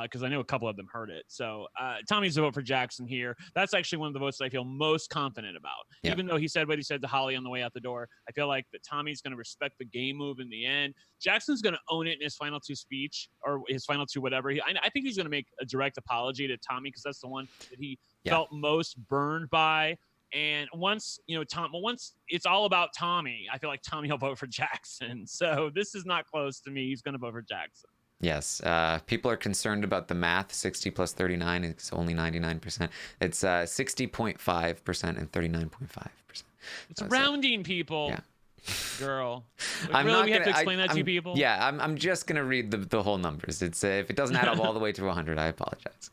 [SPEAKER 2] Because I know a couple of them heard it. So Tommy's a vote for Jackson here. That's actually one of the votes that I feel most confident about. Yeah. Even though he said what he said to Holly on the way out the door, I feel like that Tommy's going to respect the game move in the end. Jackson's going to own it in his final two speech, or his final two whatever. I think he's going to make a direct apology to Tommy, because that's the one that he felt most burned by. And once it's all about Tommy, I feel like Tommy will vote for Jackson. So this is not close to me. He's going to vote for Jackson.
[SPEAKER 1] Yes. People are concerned about the math. 60 plus 39 is only 99%. It's 60.5% and 39.5%.
[SPEAKER 2] It's rounding, people.
[SPEAKER 1] Yeah.
[SPEAKER 2] Girl. We have to explain that to you people?
[SPEAKER 1] Yeah, I'm just going to read the whole numbers. It's if it doesn't add up all the way to 100, I apologize.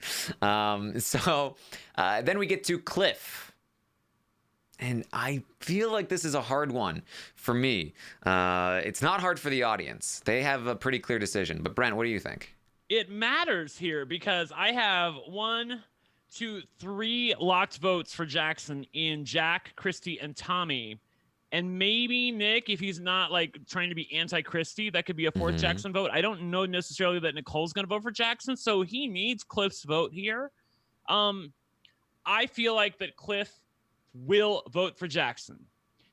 [SPEAKER 1] So then we get to Cliff. And I feel like this is a hard one for me. It's not hard for the audience. They have a pretty clear decision. But Brent, what do you think?
[SPEAKER 2] It matters here because I have 1, 2, 3 locked votes for Jackson in Jack, Christy, and Tommy. And maybe Nick, if he's not like trying to be anti-Christie, that could be a fourth Jackson vote. I don't know necessarily that Nicole's going to vote for Jackson, so he needs Cliff's vote here. I feel like that Cliff will vote for Jackson.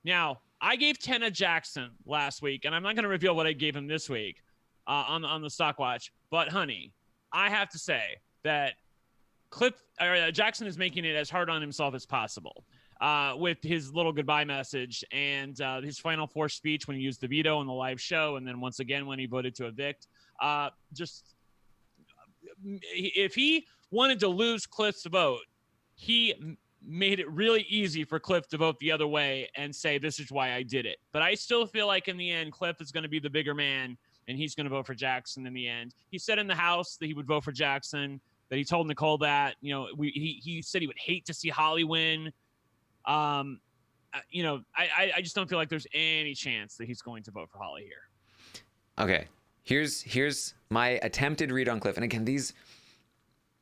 [SPEAKER 2] Now, I gave 10 to Jackson last week, and I'm not going to reveal what I gave him this week on the Stock Watch. But, honey, I have to say that Jackson is making it as hard on himself as possible with his little goodbye message and his Final Four speech when he used the veto on the live show, and then once again when he voted to evict. If he wanted to lose Cliff's vote, he made it really easy for Cliff to vote the other way and say, this is why I did it. But I still feel like in the end, Cliff is going to be the bigger man, and he's going to vote for Jackson in the end. He said in the House that he would vote for Jackson, that he told Nicole that, he said he would hate to see Holly win. I just don't feel like there's any chance that he's going to vote for Holly here.
[SPEAKER 1] Okay. Here's my attempted read on Cliff. And again, these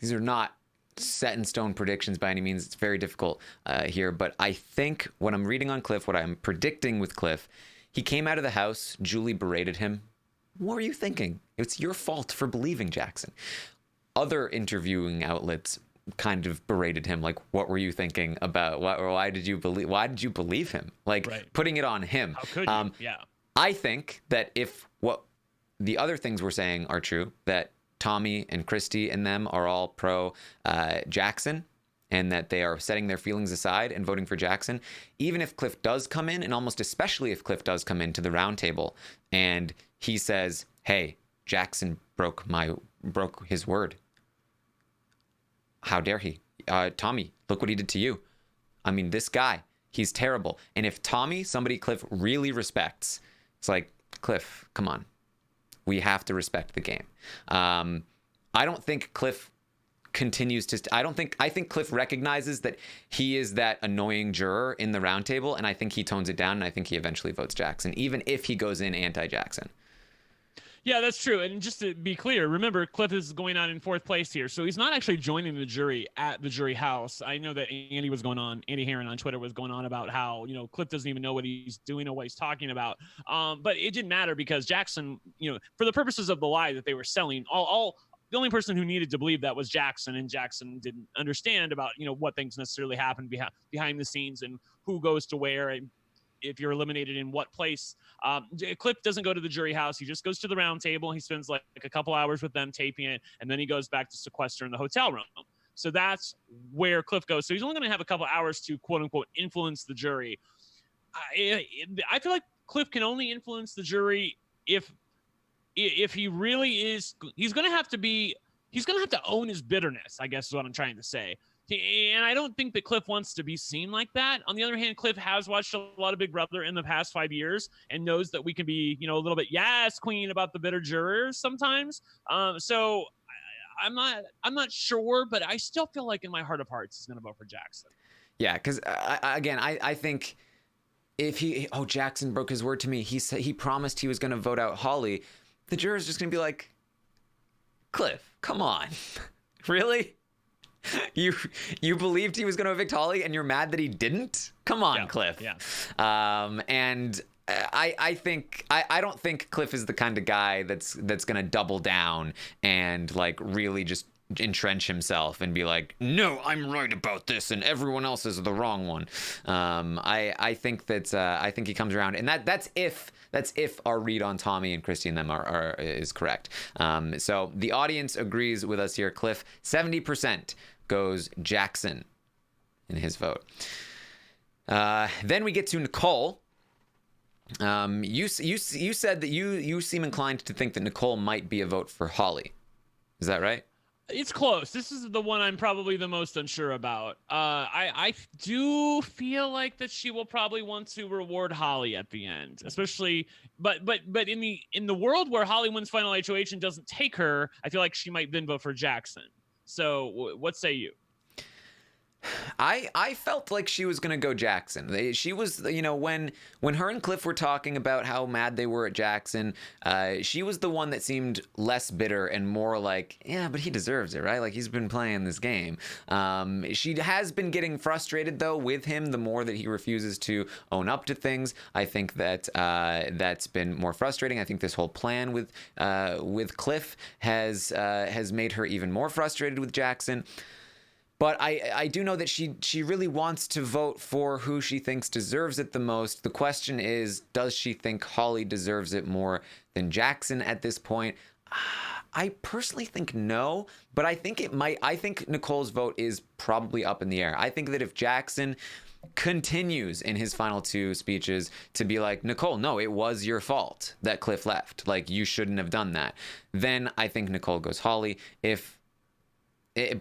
[SPEAKER 1] are not set in stone predictions by any means. It's very difficult here, but I think what I'm reading on Cliff, what I'm predicting with Cliff, he came out of the House, Julie berated him. What were you thinking? It's your fault for believing Jackson. Other interviewing outlets kind of berated him, like, what were you thinking about, why did you believe him, like, right, putting it on him.
[SPEAKER 2] How could you? Yeah.
[SPEAKER 1] I think that if what the other things we're saying are true, that Tommy and Christie and them are all pro Jackson, and that they are setting their feelings aside and voting for Jackson, even if Cliff does come in, and almost especially if Cliff does come into the roundtable and he says, hey, Jackson broke his word. How dare he? Tommy, look what he did to you. I mean, this guy, he's terrible. And if Tommy, somebody Cliff really respects, it's like, Cliff, come on. We have to respect the game. I don't think Cliff continues to... I think Cliff recognizes that he is that annoying juror in the roundtable, and I think he tones it down, and I think he eventually votes Jackson, even if he goes in anti-Jackson.
[SPEAKER 2] Yeah, that's true. And just to be clear, remember, Cliff is going on in fourth place here. So he's not actually joining the jury at the jury house. I know that Andy Herron on Twitter was going on about how, Cliff doesn't even know what he's doing or what he's talking about. But it didn't matter because Jackson, for the purposes of the lie that they were selling, the only person who needed to believe that was Jackson, and Jackson didn't understand about, what things necessarily happened behind the scenes and who goes to where and if you're eliminated in what place. Cliff doesn't go to the jury house. He just goes to the round table. He spends like a couple hours with them taping it, and then he goes back to sequester in the hotel room. So that's where Cliff goes. So he's only going to have a couple hours to, quote unquote, influence the jury. I feel like Cliff can only influence the jury if he really is. He's going to have to own his bitterness, I guess is what I'm trying to say. And I don't think that Cliff wants to be seen like that. On the other hand, Cliff has watched a lot of Big Brother in the past 5 years and knows that we can be, a little bit, yes, queen about the bitter jurors sometimes. So I'm not sure, but I still feel like in my heart of hearts he's going to vote for Jackson.
[SPEAKER 1] Yeah, because I think if Jackson broke his word to me. He promised he was going to vote out Holly. The jurors just going to be like, Cliff, come on, really? You believed he was going to evict Holly, and you're mad that he didn't? Come on, yeah, Cliff.
[SPEAKER 2] Yeah.
[SPEAKER 1] And I don't think Cliff is the kind of guy that's going to double down and like really just entrench himself and be like, no, I'm right about this, and everyone else is the wrong one. I think he comes around, and that's if our read on Tommy and Christie and them is correct. So the audience agrees with us here. Cliff, 70% goes Jackson in his vote. Then we get to Nicole. You said that you seem inclined to think that Nicole might be a vote for Holly. Is that right?
[SPEAKER 2] It's close. This is the one I'm probably the most unsure about. I do feel like that she will probably want to reward Holly at the end, especially, but in the world where Holly wins final HOH and doesn't take her, I feel like she might then vote for Jackson. So what say you?
[SPEAKER 1] I felt like she was gonna go Jackson. She was, when her and Cliff were talking about how mad they were at Jackson, she was the one that seemed less bitter and more like, yeah, but he deserves it, right? Like, he's been playing this game. She has been getting frustrated though with him the more that he refuses to own up to things. I think that that's been more frustrating. I think this whole plan with Cliff has made her even more frustrated with Jackson. But I do know that she really wants to vote for who she thinks deserves it the most. The question is, does she think Holly deserves it more than Jackson at this point? I personally think no, but I think it might. I think Nicole's vote is probably up in the air. I think that if Jackson continues in his final two speeches to be like, Nicole, no, it was your fault that Cliff left. Like, you shouldn't have done that. Then I think Nicole goes Holly.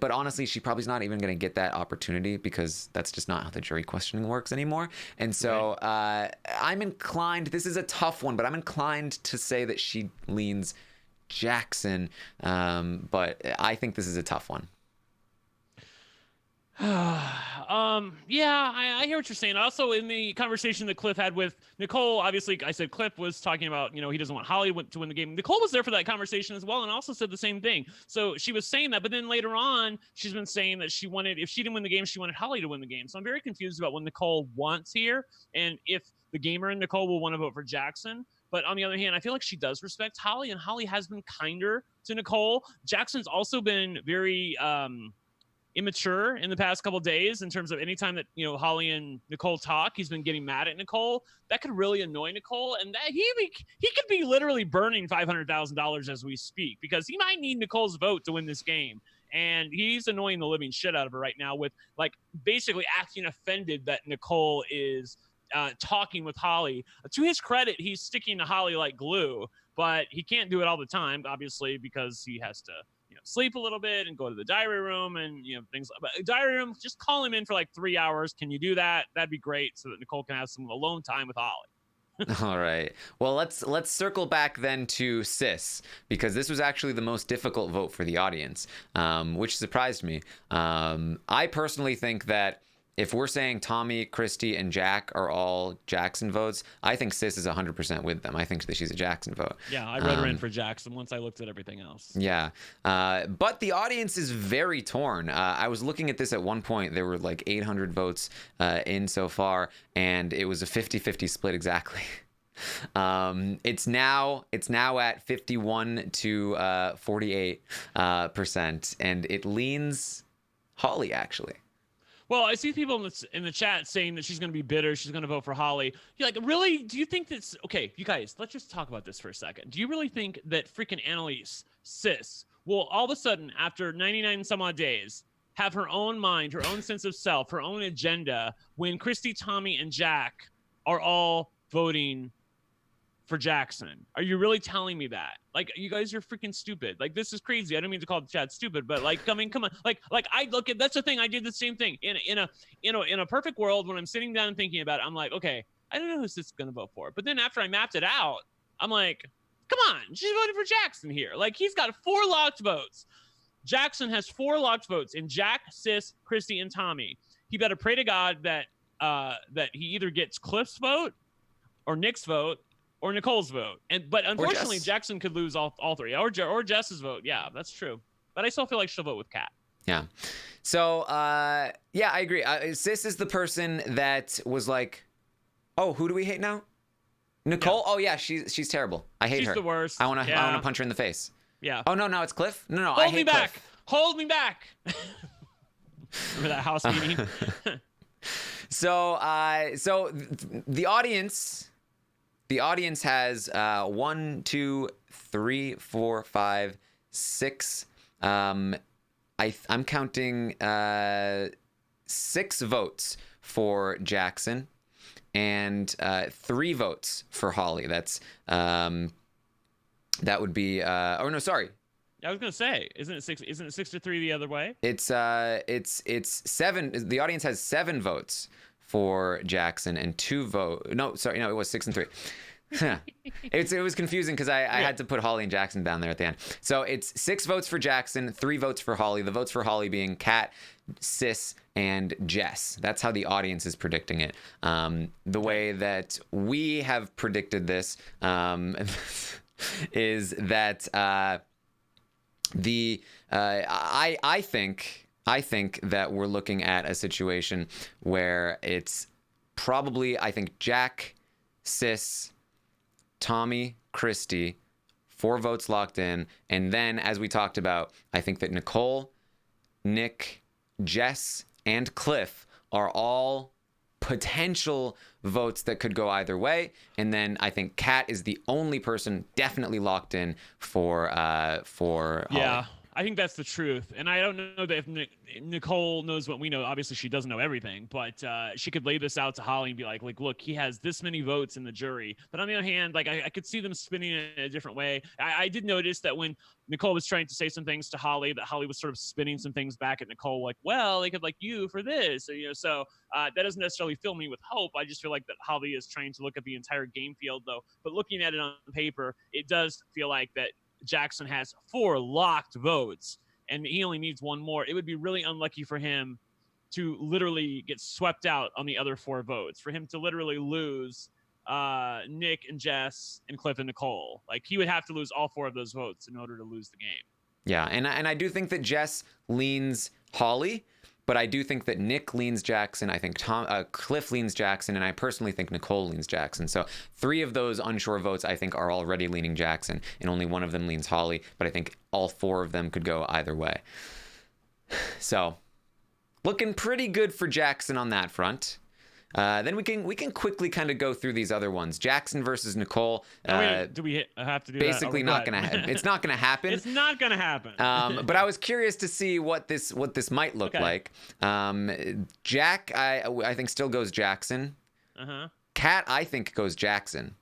[SPEAKER 1] But honestly, she probably's not even going to get that opportunity because that's just not how the jury questioning works anymore. And so I'm inclined, this is a tough one, but I'm inclined to say that she leans Jackson. But I think this is a tough one.
[SPEAKER 2] Yeah, I hear what you're saying. Also, in the conversation that Cliff had with Nicole, obviously, I said Cliff was talking about, he doesn't want Holly to win the game. Nicole was there for that conversation as well and also said the same thing. So she was saying that, but then later on, she's been saying that if she didn't win the game, she wanted Holly to win the game. So I'm very confused about what Nicole wants here and if the gamer and Nicole will want to vote for Jackson. But on the other hand, I feel like she does respect Holly, and Holly has been kinder to Nicole. Jackson's also been very immature in the past couple of days in terms of anytime that Holly and Nicole talk, he's been getting mad at Nicole. That could really annoy Nicole, and that he could be literally burning $500,000 as we speak because he might need Nicole's vote to win this game. And he's annoying the living shit out of her right now with like basically acting offended that Nicole is talking with Holly. To his credit, he's sticking to Holly like glue, but he can't do it all the time, obviously, because he has to sleep a little bit and go to the diary room and things. But diary room, just call him in for like 3 hours. Can you do that? That'd be great, so that Nicole can have some alone time with Holly.
[SPEAKER 1] All right. Well, let's circle back then to Sis, because this was actually the most difficult vote for the audience, which surprised me. I personally think that if we're saying Tommy, Christy, and Jack are all Jackson votes, I think Sis is 100% with them. I think that she's a Jackson vote.
[SPEAKER 2] Yeah, I read her in for Jackson once I looked at everything else.
[SPEAKER 1] Yeah. But the audience is very torn. I was looking at this at one point. There were like 800 votes in so far, and it was a 50-50 split exactly. It's now at 51 to 48%, and it leans Holly, actually.
[SPEAKER 2] Well, I see people in the chat saying that she's going to be bitter. She's going to vote for Holly. You're like, really? Do you think that's okay? You guys, let's just talk about this for a second. Do you really think that freaking Annalise, Sis, will all of a sudden, after 99 some odd days, have her own mind, her own sense of self, her own agenda when Christy, Tommy, and Jack are all voting for Jackson? Are you really telling me that? Like, you guys are freaking stupid. Like, this is crazy. I don't mean to call the chat stupid, but like, I mean, come on. Like I look at, that's the thing. I did the same thing in a perfect world. When I'm sitting down and thinking about it, I'm like, okay, I don't know who's this going to vote for. But then after I mapped it out, I'm like, come on, she's voting for Jackson here. Like, he's got 4 locked votes. Jackson has 4 locked votes in Jack, Sis, Christy, and Tommy. He better pray to God that he either gets Cliff's vote or Nick's vote or Nicole's vote. But unfortunately, Jackson could lose all 3, or Jess's vote. Yeah, that's true. But I still feel like she'll vote with Kat.
[SPEAKER 1] Yeah. So, yeah, I agree. Sis is the person that was like, oh, who do we hate now? Nicole? Yeah. Oh, yeah, she's terrible. I hate her.
[SPEAKER 2] She's the worst.
[SPEAKER 1] I want to punch her in the face.
[SPEAKER 2] Yeah.
[SPEAKER 1] Oh, no, it's Cliff? No,
[SPEAKER 2] I hate
[SPEAKER 1] Hold me
[SPEAKER 2] back.
[SPEAKER 1] Cliff.
[SPEAKER 2] Hold me back. Remember that house meeting?
[SPEAKER 1] So the audience has 1, 2, 3, 4, 5, 6. I'm counting 6 votes for Jackson and 3 votes for Holly. That's that would be oh no, sorry.
[SPEAKER 2] I was gonna say, isn't it 6-3 the other way?
[SPEAKER 1] It's 7. The audience has 7 votes for Jackson and 2 votes. No, sorry, no, it was 6 and 3. It was confusing because I had to put Holly and Jackson down there at the end. So it's 6 votes for Jackson, 3 votes for Holly. The votes for Holly being Kat, Sis, and Jess. That's how the audience is predicting it. The way that we have predicted this is that I think that we're looking at a situation where it's probably, I think, Jack, Sis, Tommy, Christy, 4 votes locked in. And then, as we talked about, I think that Nicole, Nick, Jess, and Cliff are all potential votes that could go either way. And then I think Kat is the only person definitely locked in for
[SPEAKER 2] Yeah,
[SPEAKER 1] Holly.
[SPEAKER 2] I think that's the truth. And I don't know that if Nicole knows what we know. Obviously, she doesn't know everything, but she could lay this out to Holly and be like, look, he has this many votes in the jury. But on the other hand, like, I could see them spinning it in a different way. I did notice that when Nicole was trying to say some things to Holly, that Holly was sort of spinning some things back at Nicole, like, well, they could like you for this. So that doesn't necessarily fill me with hope. I just feel like that Holly is trying to look at the entire game field, though. But looking at it on paper, it does feel like that Jackson has 4 locked votes and he only needs 1 more. It would be really unlucky for him to literally get swept out on the other 4 votes, for him to literally lose Nick and Jess and Cliff and Nicole. Like, he would have to lose all 4 of those votes in order to lose the game.
[SPEAKER 1] Yeah, and I do think that Jess leans Holly, but I do think that Nick leans Jackson. I think Cliff leans Jackson, and I personally think Nicole leans Jackson. So 3 of those unsure votes, I think, are already leaning Jackson, and only 1 of them leans Holly. But I think all 4 of them could go either way. So looking pretty good for Jackson on that front. Then we can quickly kind of go through these other ones. Jackson versus Nicole.
[SPEAKER 2] Do we have to do
[SPEAKER 1] basically
[SPEAKER 2] that?
[SPEAKER 1] not gonna happen. It's not gonna happen.
[SPEAKER 2] It's not gonna happen.
[SPEAKER 1] But I was curious to see what this might look like. Jack, I think still goes Jackson. Kat, I think goes Jackson.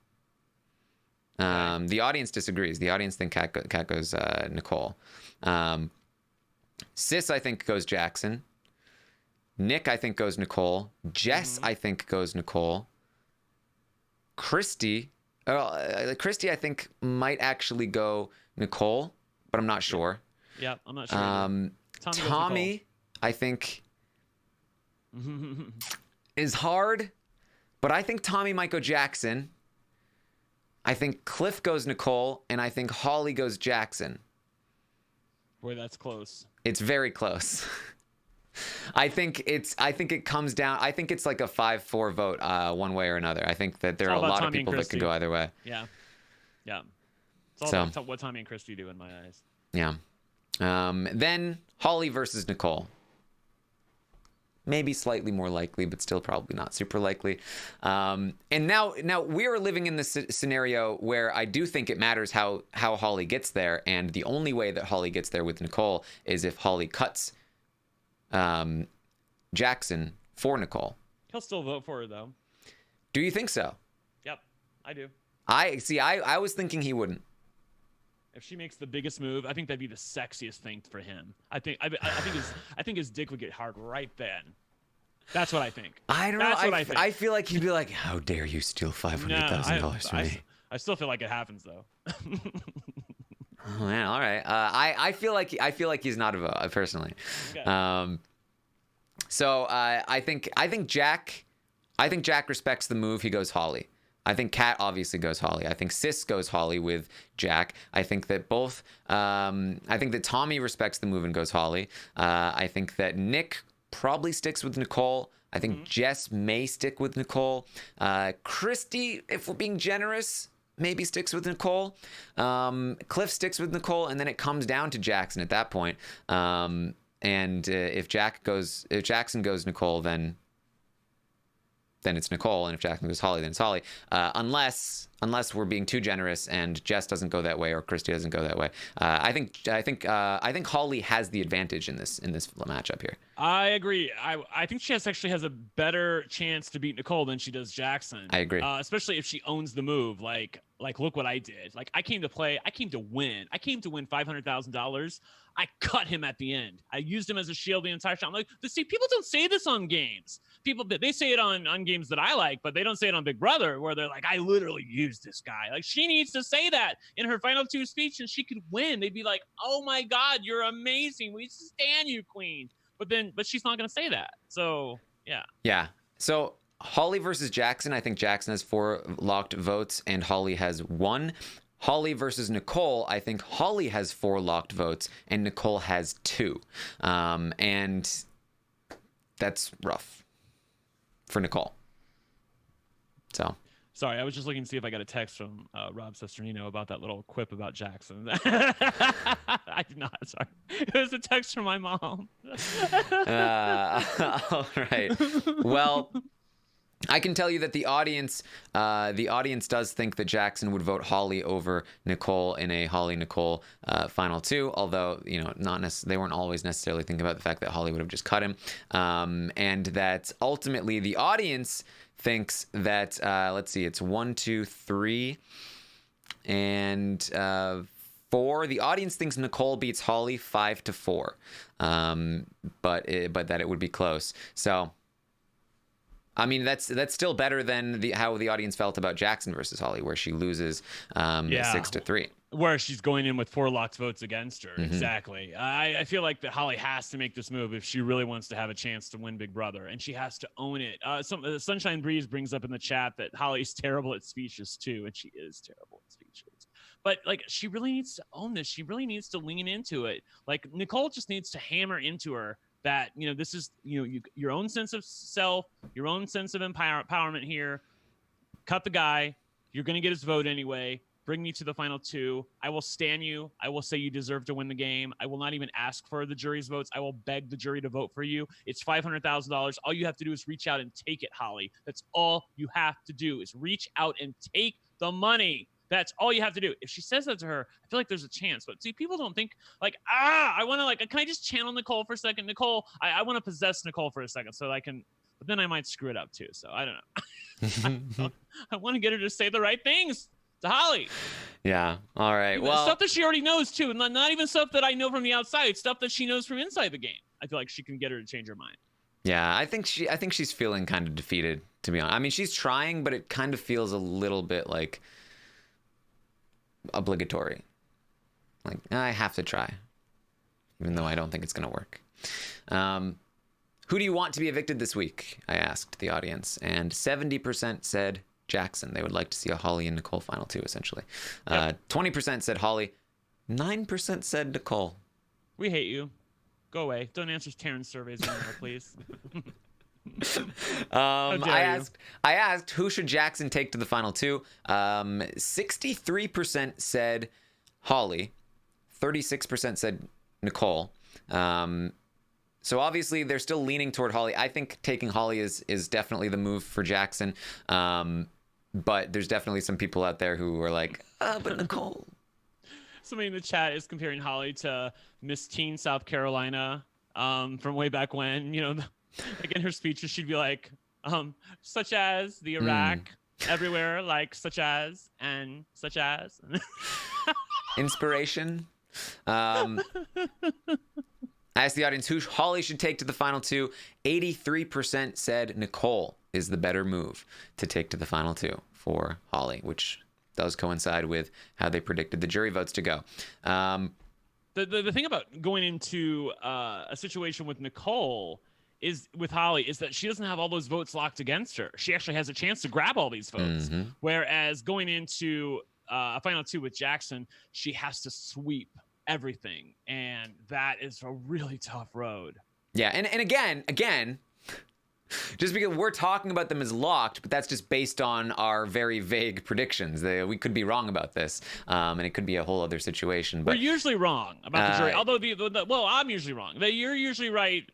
[SPEAKER 1] The audience disagrees. The audience think Kat goes Nicole. Sis, I think goes Jackson. Nick, I think, goes Nicole. Jess, I think, goes Nicole. Christy, I think, might actually go Nicole, but I'm not sure.
[SPEAKER 2] Yeah, I'm not sure.
[SPEAKER 1] Tommy, I think, is hard, but I think Tommy might go Jackson. I think Cliff goes Nicole, and I think Holly goes Jackson.
[SPEAKER 2] Boy, that's close.
[SPEAKER 1] It's very close. I think it comes down. I think it's like a 5-4 vote, one way or another. I think that there are a lot of people that could go either way.
[SPEAKER 2] Yeah. It's all about what Tommy and Christy do in my eyes.
[SPEAKER 1] Yeah. Then Holly versus Nicole. Maybe slightly more likely, but still probably not super likely. And now we are living in this scenario where I do think it matters how Holly gets there, and the only way that Holly gets there with Nicole is if Holly cuts Jackson for Nicole.
[SPEAKER 2] He'll still vote for her, though.
[SPEAKER 1] Do you think so?
[SPEAKER 2] Yep, I do.
[SPEAKER 1] I was thinking he wouldn't.
[SPEAKER 2] If she makes the biggest move, I think that'd be the sexiest thing for him. I think his dick would get hard right then. That's what I think.
[SPEAKER 1] I don't know. I feel like he'd be like, "How dare you steal $500,000 from me?"
[SPEAKER 2] I still feel like it happens though.
[SPEAKER 1] Oh man, all right. I feel like he's not a vote personally. Okay. So I think Jack respects the move. He goes Holly. I think Kat obviously goes Holly. I think Sis goes Holly with Jack. I think that both. I think that Tommy respects the move and goes Holly. I think that Nick probably sticks with Nicole. I think Jess may stick with Nicole. Christy, if we're being generous, maybe sticks with Nicole. Cliff sticks with Nicole, and then it comes down to Jackson at that point. And if Jackson goes Nicole, then it's Nicole, and if Jackson goes Holly, then it's Holly. Unless we're being too generous and Jess doesn't go that way or Christy doesn't go that way. I think Holly has the advantage in this matchup here.
[SPEAKER 2] I agree. I think she actually has a better chance to beat Nicole than she does Jackson.
[SPEAKER 1] I agree.
[SPEAKER 2] Especially if she owns the move. Like look what I did. Like I came to play. I came to win. I came to win $500,000. I cut him at the end. I used him as a shield the entire time. Like, see, people don't say this on games. They say it on games that I like, but they don't say it on Big Brother, where they're like, I literally used this guy. Like, she needs to say that in her final 2 speech, and she could win. They'd be like, oh my God, you're amazing. We stand you, queen. but she's not going to say that. So yeah.
[SPEAKER 1] Yeah. So Holly versus Jackson. I think Jackson has 4 locked votes and Holly has 1. Holly versus Nicole. I think Holly has 4 locked votes and Nicole has 2. And that's rough for Nicole. So.
[SPEAKER 2] Sorry, I was just looking to see if I got a text from Rob Sesternino about that little quip about Jackson. I did not. Sorry, it was a text from my mom.
[SPEAKER 1] All right. Well, I can tell you that the audience does think that Jackson would vote Holly over Nicole in a Holly-Nicole final 2, although, they weren't always necessarily thinking about the fact that Holly would have just cut him, and that ultimately the audience thinks that, let's see, it's 1, 2, 3, and 4. The audience thinks Nicole beats Holly 5-4, but that it would be close. So, I mean, that's still better than how the audience felt about Jackson versus Holly, where she loses 6-3.
[SPEAKER 2] Where she's going in with 4 locked votes against her.
[SPEAKER 1] Mm-hmm.
[SPEAKER 2] Exactly. I feel like that Holly has to make this move if she really wants to have a chance to win Big Brother, and she has to own it. Sunshine Breeze brings up in the chat that Holly's terrible at speeches too, and she is terrible at speeches. But like, she really needs to own this. She really needs to lean into it. Like, Nicole just needs to hammer into her that, this is, your own sense of self, your own sense of empowerment here. Cut the guy. You're going to get his vote anyway. Bring me to the final 2. I will stand you. I will say you deserve to win the game. I will not even ask for the jury's votes. I will beg the jury to vote for you. It's $500,000. All you have to do is reach out and take it, Holly. That's all you have to do, is reach out and take the money. That's all you have to do. If she says that to her, I feel like there's a chance. But see, people don't think like, I want to can I just channel Nicole for a second? Nicole, I want to possess Nicole for a second so that I can, but then I might screw it up too. So I don't know. I want to get her to say the right things to Holly.
[SPEAKER 1] Yeah. All right. Well,
[SPEAKER 2] stuff that she already knows too. Not even stuff that I know from the outside, stuff that she knows from inside the game. I feel like she can get her to change her mind.
[SPEAKER 1] Yeah, I think she's feeling kind of defeated, to be honest. I mean, she's trying, but it kind of feels a little bit like obligatory. Like, I have to try, even though I don't think it's going to work. Who do you want to be evicted this week? I asked the audience, and 70% said Jackson. They would like to see a Holly and Nicole final 2, essentially. 20% said Holly. 9% said Nicole.
[SPEAKER 2] We hate you. Go away. Don't answer Taran's surveys anymore, please.
[SPEAKER 1] I asked who should Jackson take to the final 2. 63% said Holly. 36% said Nicole. So obviously they're still leaning toward Holly. I think taking Holly is definitely the move for Jackson. But there's definitely some people out there who are like, but Nicole.
[SPEAKER 2] Somebody in the chat is comparing Holly to Miss Teen South Carolina from way back when. Like in her speeches, she'd be like, such as the Iraq, everywhere, like such as and such as.
[SPEAKER 1] Inspiration. I asked the audience who Holly should take to the final 2. 83% said Nicole is the better move to take to the final 2 for Holly, which does coincide with how they predicted the jury votes to go.
[SPEAKER 2] The thing about going into a situation with Nicole with Holly is that she doesn't have all those votes locked against her. She actually has a chance to grab all these votes. Mm-hmm. Whereas going into a final 2 with Jackson, she has to sweep everything, and that is a really tough road.
[SPEAKER 1] Yeah, and again, just because we're talking about them as locked, but that's just based on our very vague predictions. We could be wrong about this, and it could be a whole other situation. But
[SPEAKER 2] we're usually wrong about the jury. Although I'm usually wrong. You're usually right,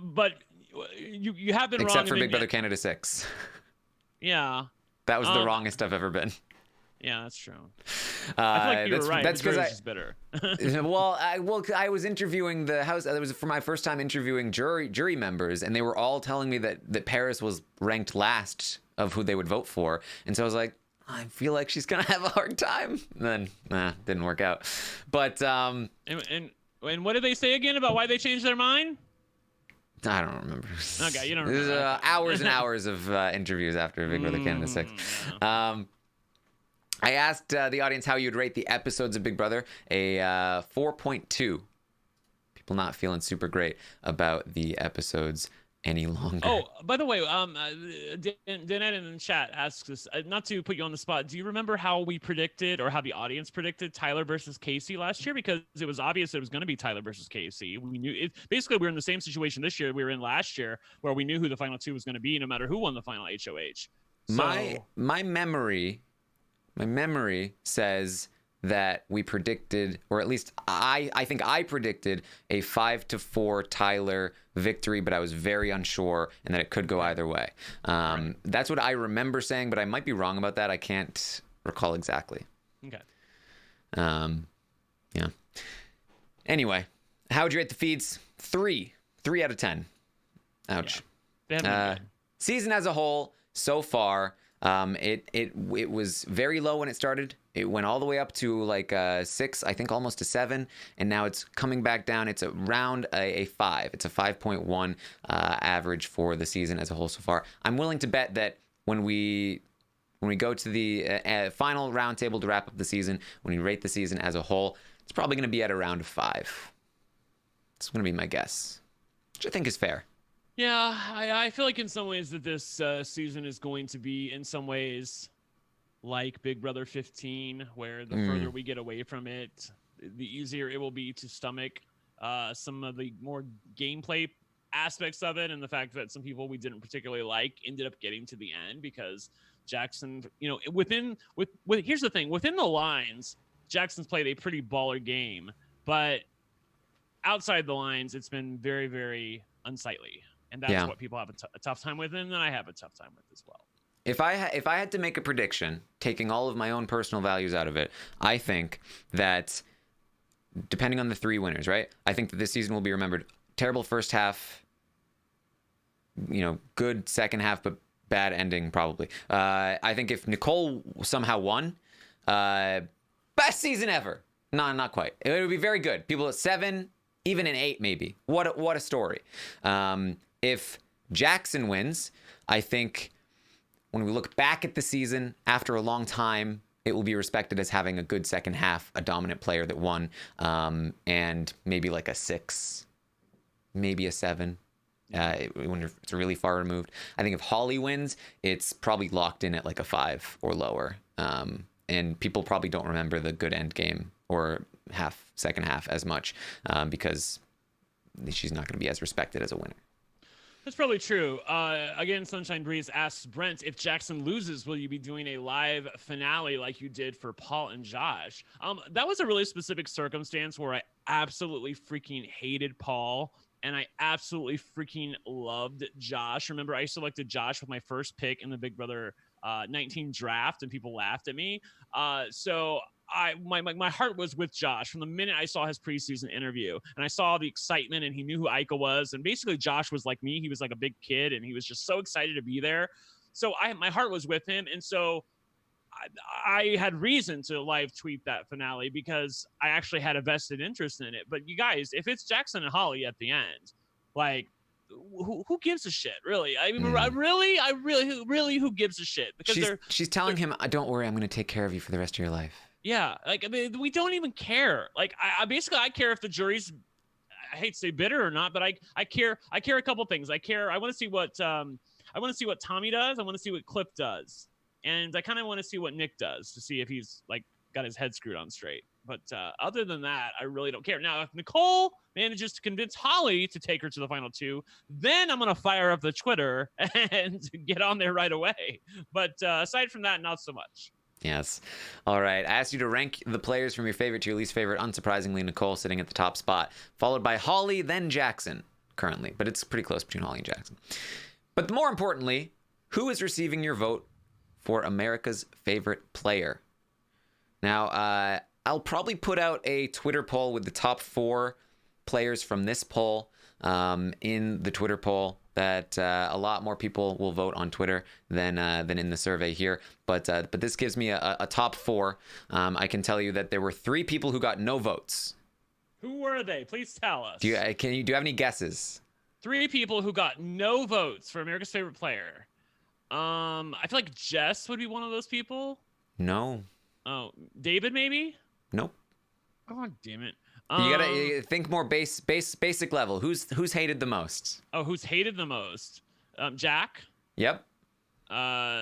[SPEAKER 2] but you have been wrong.
[SPEAKER 1] Except for Big Brother Canada 6.
[SPEAKER 2] Yeah,
[SPEAKER 1] that was the wrongest I've ever been.
[SPEAKER 2] Yeah, that's true. I feel like you were right.
[SPEAKER 1] That's because
[SPEAKER 2] I bitter.
[SPEAKER 1] I was interviewing the house. It was for my first time interviewing jury members, and they were all telling me that Paris was ranked last of who they would vote for, and so I was like, I feel like she's gonna have a hard time. And then, didn't work out. But
[SPEAKER 2] and what did they say again about why they changed their mind?
[SPEAKER 1] I don't remember.
[SPEAKER 2] Okay, you don't remember.
[SPEAKER 1] Hours and hours of interviews after Big Brother Canada 6.
[SPEAKER 2] Yeah.
[SPEAKER 1] I asked the audience how you'd rate the episodes of Big Brother. A 4.2. people not feeling super great about the episodes any longer.
[SPEAKER 2] Oh, by the way, Danette in the chat asks us, not to put you on the spot, do you remember how we predicted, or how the audience predicted, Tyler versus Casey last year? Because it was obvious it was going to be Tyler versus Casey. We knew it. Basically, we were in the same situation this year we were in last year, where we knew who the final two was going to be, no matter who won the final HOH. So,
[SPEAKER 1] my memory says that we predicted, or at least I think I predicted a 5-4 Tyler victory, but I was very unsure, and that it could go either way. Right. That's what I remember saying, but I might be wrong about that. I can't recall exactly.
[SPEAKER 2] Okay.
[SPEAKER 1] Yeah. Anyway, how would you rate the feeds? 3 out of 10. Ouch.
[SPEAKER 2] Yeah.
[SPEAKER 1] Season as a whole, so far, it was very low when it started. It went all the way up to like 6, I think almost a 7, and now it's coming back down. It's around a 5. It's a 5.1 average for the season as a whole so far. I'm willing to bet that when we go to the final roundtable to wrap up the season, when we rate the season as a whole, it's probably going to be at around a 5. It's going to be my guess, which I think is fair.
[SPEAKER 2] Yeah, I feel like in some ways that this season is going to be, in some ways, like Big Brother 15, where the further we get away from it, the easier it will be to stomach some of the more gameplay aspects of it, and the fact that some people we didn't particularly like ended up getting to the end because Jackson, here's the thing, within the lines, Jackson's played a pretty baller game, but outside the lines, it's been very, very unsightly. And that's what people have a tough time with, and I have a tough time with as well.
[SPEAKER 1] If I had to make a prediction, taking all of my own personal values out of it, I think that, depending on the 3 winners, right? I think that this season will be remembered. Terrible first half, good second half, but bad ending probably. I think if Nicole somehow won, best season ever. No, not quite. It would be very good. People at 7, even an 8 maybe. What a story. If Jackson wins, I think when we look back at the season after a long time, it will be respected as having a good second half, a dominant player that won, and maybe like a 6, maybe a 7. When it's really far removed. I think if Holly wins, it's probably locked in at like a 5 or lower. And people probably don't remember the good end game or second half as much because she's not going to be as respected as a winner.
[SPEAKER 2] That's probably true. Again, Sunshine Breeze asks Brent, if Jackson loses, will you be doing a live finale like you did for Paul and Josh? That was a really specific circumstance where I absolutely freaking hated Paul and I absolutely freaking loved Josh. Remember, I selected Josh with my first pick in the Big Brother 19 draft, and people laughed at me. So my heart was with Josh from the minute I saw his preseason interview, and I saw the excitement, and he knew who Ika was, and basically Josh was like me. He was like a big kid, and he was just so excited to be there. So my heart was with him, and so I had reason to live tweet that finale because I actually had a vested interest in it. But you guys, if it's Jackson and Holly at the end, like, who gives a shit, really? I mean, really, who gives a shit? Because
[SPEAKER 1] she's telling him, "Don't worry, I'm going to take care of you for the rest of your life."
[SPEAKER 2] Yeah, like, I mean, we don't even care. Like, I basically care if the jury's, I hate to say bitter or not, but I care a couple things. I want to see what Tommy does. I want to see what Cliff does. And I kind of want to see what Nick does to see if he's like got his head screwed on straight. But other than that, I really don't care. Now, if Nicole manages to convince Holly to take her to the final 2, then I'm going to fire up the Twitter and get on there right away. But aside from that, not so much.
[SPEAKER 1] Yes. All right. I asked you to rank the players from your favorite to your least favorite. Unsurprisingly, Nicole sitting at the top spot, followed by Holly, then Jackson currently. But it's pretty close between Holly and Jackson. But more importantly, who is receiving your vote for America's favorite player? Now, I'll probably put out a Twitter poll with the top 4 players from this poll in the Twitter poll that a lot more people will vote on Twitter than in the survey here. But this gives me a top 4. I can tell you that there were 3 people who got no votes.
[SPEAKER 2] Who were they? Please tell us.
[SPEAKER 1] Do you have any guesses?
[SPEAKER 2] 3 people who got no votes for America's favorite player. I feel like Jess would be one of those people.
[SPEAKER 1] No.
[SPEAKER 2] Oh, David maybe?
[SPEAKER 1] Nope.
[SPEAKER 2] Oh, damn it.
[SPEAKER 1] You gotta think more basic level. Who's hated the most?
[SPEAKER 2] Oh, who's hated the most? Jack.
[SPEAKER 1] Yep.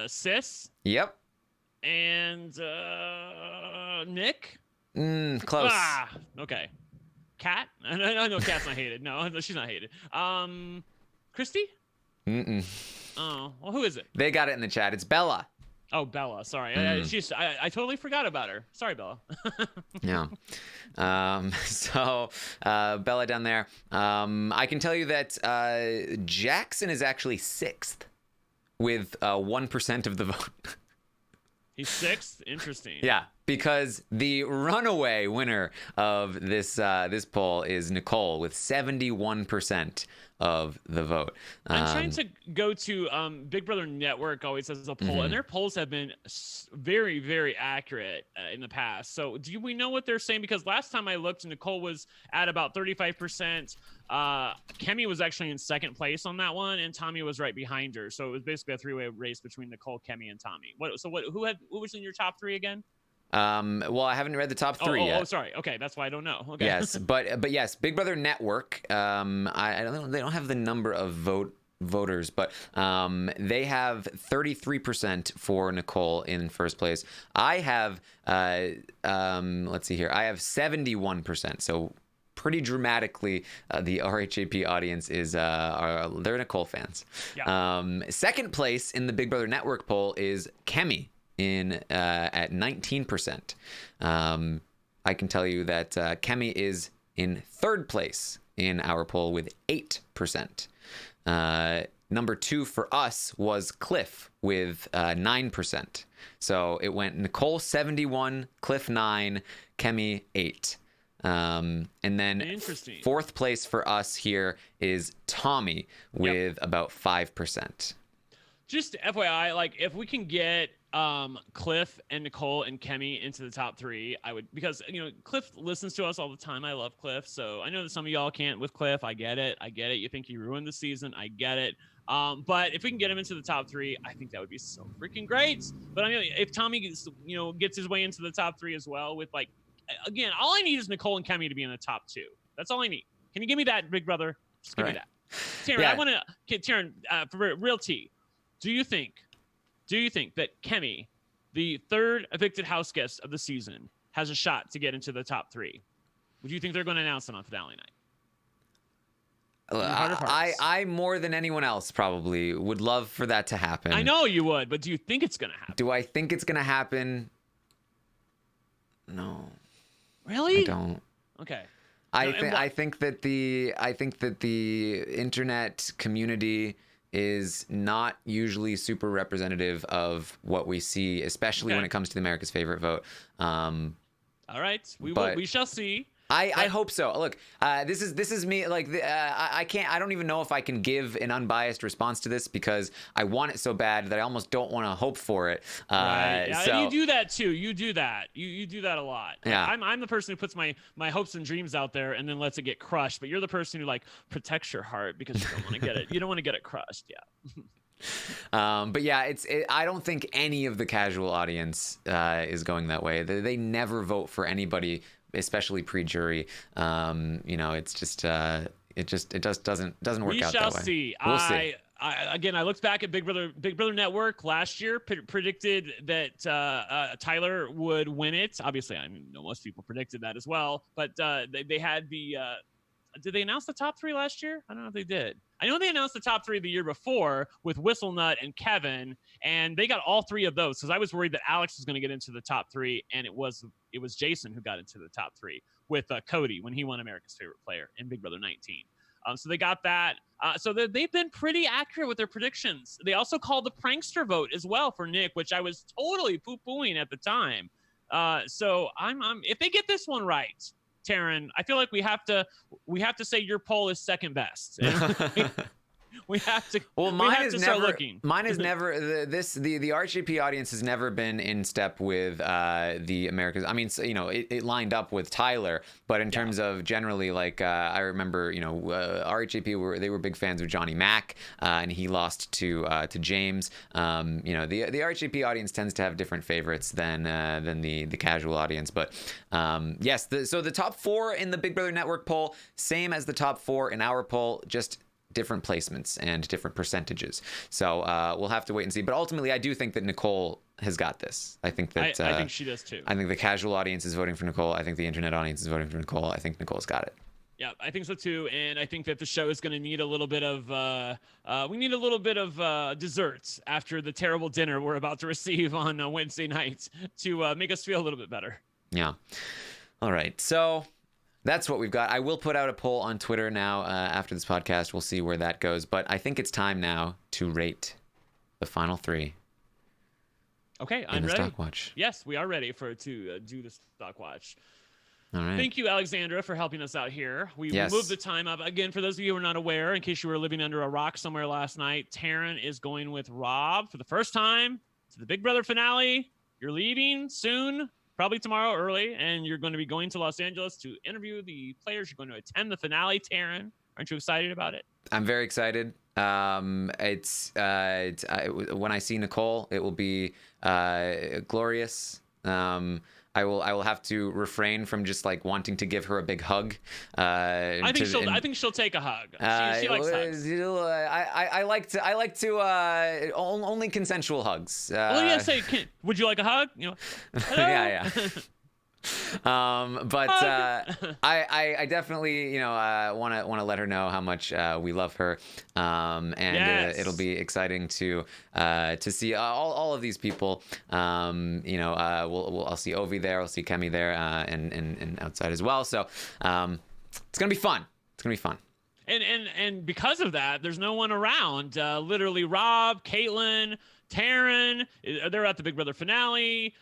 [SPEAKER 2] Sis.
[SPEAKER 1] Yep.
[SPEAKER 2] And Nick.
[SPEAKER 1] Close.
[SPEAKER 2] Okay. Kat. No, Kat's not hated. No, she's not hated. Christy. Oh, well, who is it?
[SPEAKER 1] They got it in the chat. It's Bella.
[SPEAKER 2] Oh, Bella. Sorry, I totally forgot about her. Sorry, Bella.
[SPEAKER 1] Yeah. So Bella down there. I can tell you that Jackson is actually 6th with 1% of the vote.
[SPEAKER 2] He's 6th. Interesting.
[SPEAKER 1] Yeah, because the runaway winner of this poll is Nicole with 71% of the vote.
[SPEAKER 2] I'm trying to go to Big Brother Network always has a poll, and their polls have been very, very accurate in the past. So do we know what they're saying? Because last time I looked, Nicole was at about 35%. Kemi was actually in 2nd place on that one, and Tommy was right behind her. So it was basically a 3-way race between Nicole, Kemi, and Tommy. Who was in your top 3 again?
[SPEAKER 1] Well, I haven't read the top 3 yet.
[SPEAKER 2] Oh, sorry. Okay, that's why I don't know. Okay.
[SPEAKER 1] Yes, but yes, Big Brother Network. I don't. They don't have the number of voters, but they have 33% for Nicole in first place. I have let's see here. I have 71%. So pretty dramatically, the RHAP audience is they're Nicole fans. Yeah. Second place in the Big Brother Network poll is Kemi at 19%. I can tell you that Kemi is in 3rd place in our poll with 8%. Number 2 for us was Cliff with 9%. So it went Nicole 71, Cliff 9, Kemi 8. And then 4th place for us here is Tommy with about 5%.
[SPEAKER 2] Just FYI, like if we can get Cliff and Nicole and Kemi into the top 3, I would, because Cliff listens to us all the time. I love Cliff, so I know that some of y'all can't with Cliff. I get it. You think he ruined the season. I get it. But if we can get him into the top 3, I think that would be so freaking great. But I mean, if Tommy gets his way into the top 3 as well, with like, again, all I need is Nicole and Kemi to be in the top 2. That's all I need. Can you give me that, Big Brother? Just give me that. Taran, I want to, Taran, for real tea. Do you think that Kemi, the 3rd evicted house guest of the season, has a shot to get into the top 3? Would you think they're going to announce it on finale night?
[SPEAKER 1] I more than anyone else probably would love for that to happen.
[SPEAKER 2] I know you would, but do you think it's going to happen?
[SPEAKER 1] Do I think it's going to happen? No.
[SPEAKER 2] Really?
[SPEAKER 1] I don't.
[SPEAKER 2] Okay.
[SPEAKER 1] I think that the internet community is not usually super representative of what we see, especially when it comes to the America's Favorite vote.
[SPEAKER 2] All right, we shall see.
[SPEAKER 1] I hope so. Look, this is me. Like, I don't even know if I can give an unbiased response to this because I want it so bad that I almost don't want to hope for it.
[SPEAKER 2] Right. Yeah, so, and you do that too. You do that. You do that a lot.
[SPEAKER 1] Yeah.
[SPEAKER 2] I'm the person who puts my hopes and dreams out there and then lets it get crushed. But you're the person who like protects your heart because you don't want to get it. You don't want to get it crushed. Yeah.
[SPEAKER 1] But yeah, I don't think any of the casual audience is going that way. They never vote for anybody, especially pre-jury. It's just it just doesn't work out that way.
[SPEAKER 2] We shall see.
[SPEAKER 1] We'll see.
[SPEAKER 2] I looked back at Big Brother Network last year, predicted that Tyler would win it. Obviously, I know most people predicted that as well, but they had the did they announce the top 3 last year? I don't know if they did. I know they announced the top 3 the year before with Whistlenut and Kevin, and they got all 3 of those because I was worried that Alex was going to get into the top 3, and it was Jason who got into the top 3 with Cody when he won America's Favorite Player in Big Brother 19. So they got that. So they've been pretty accurate with their predictions. They also called the prankster vote as well for Nick, which I was totally poo-pooing at the time. So I'm if they get this one right, Taran, I feel like we have to say your poll is second best. we have to.
[SPEAKER 1] Well,
[SPEAKER 2] we
[SPEAKER 1] mine
[SPEAKER 2] have
[SPEAKER 1] is
[SPEAKER 2] to start
[SPEAKER 1] never.
[SPEAKER 2] looking.
[SPEAKER 1] Mine is never. The RHAP audience has never been in step with the Americas. I mean, so, it lined up with Tyler, but in terms of generally, like I remember, RHAP were big fans of Johnny Mac, and he lost to James. The RHAP audience tends to have different favorites than the casual audience. But yes, so the top 4 in the Big Brother Network poll, same as the top 4 in our poll, just different placements and different percentages. So we'll have to wait and see. But ultimately, I do think that Nicole has got this. I think that
[SPEAKER 2] I think she does too.
[SPEAKER 1] I think the casual audience is voting for Nicole. I think the internet audience is voting for Nicole. I think Nicole's got it.
[SPEAKER 2] Yeah, I think so too, and I think that the show is going to need a little bit of desserts after the terrible dinner we're about to receive on Wednesday night to make us feel a little bit better.
[SPEAKER 1] Yeah. All right. So that's what we've got. I will put out a poll on Twitter now after this podcast. We'll see where that goes. But I think it's time now to rate the final 3.
[SPEAKER 2] Okay, I'm ready.
[SPEAKER 1] Stock watch.
[SPEAKER 2] Yes, we are ready to do the stock watch.
[SPEAKER 1] All right.
[SPEAKER 2] Thank you, Alexandra, for helping us out here. We moved the time up. Again, for those of you who are not aware, in case you were living under a rock somewhere last night, Taran is going with Rob for the first time to the Big Brother finale. You're leaving soon, probably tomorrow early, and you're going to be going to Los Angeles to interview the players. You're going to attend the finale, Taran. Aren't you excited about it?
[SPEAKER 1] I'm very excited. When I see Nicole, it will be glorious. I will have to refrain from just like wanting to give her a big hug.
[SPEAKER 2] I think she'll take a hug. She likes hugs.
[SPEAKER 1] I like to only consensual hugs.
[SPEAKER 2] Well, yeah. Say, would you like a hug? Hello?
[SPEAKER 1] Yeah. But I definitely want to let her know how much we love her, and it'll be exciting to see all of these people. I'll see Ovi there, I'll see Kemi there, and outside as well. So it's gonna be fun.
[SPEAKER 2] And because of that, there's no one around. Literally, Rob, Caitlin, Taran, they're at the Big Brother finale.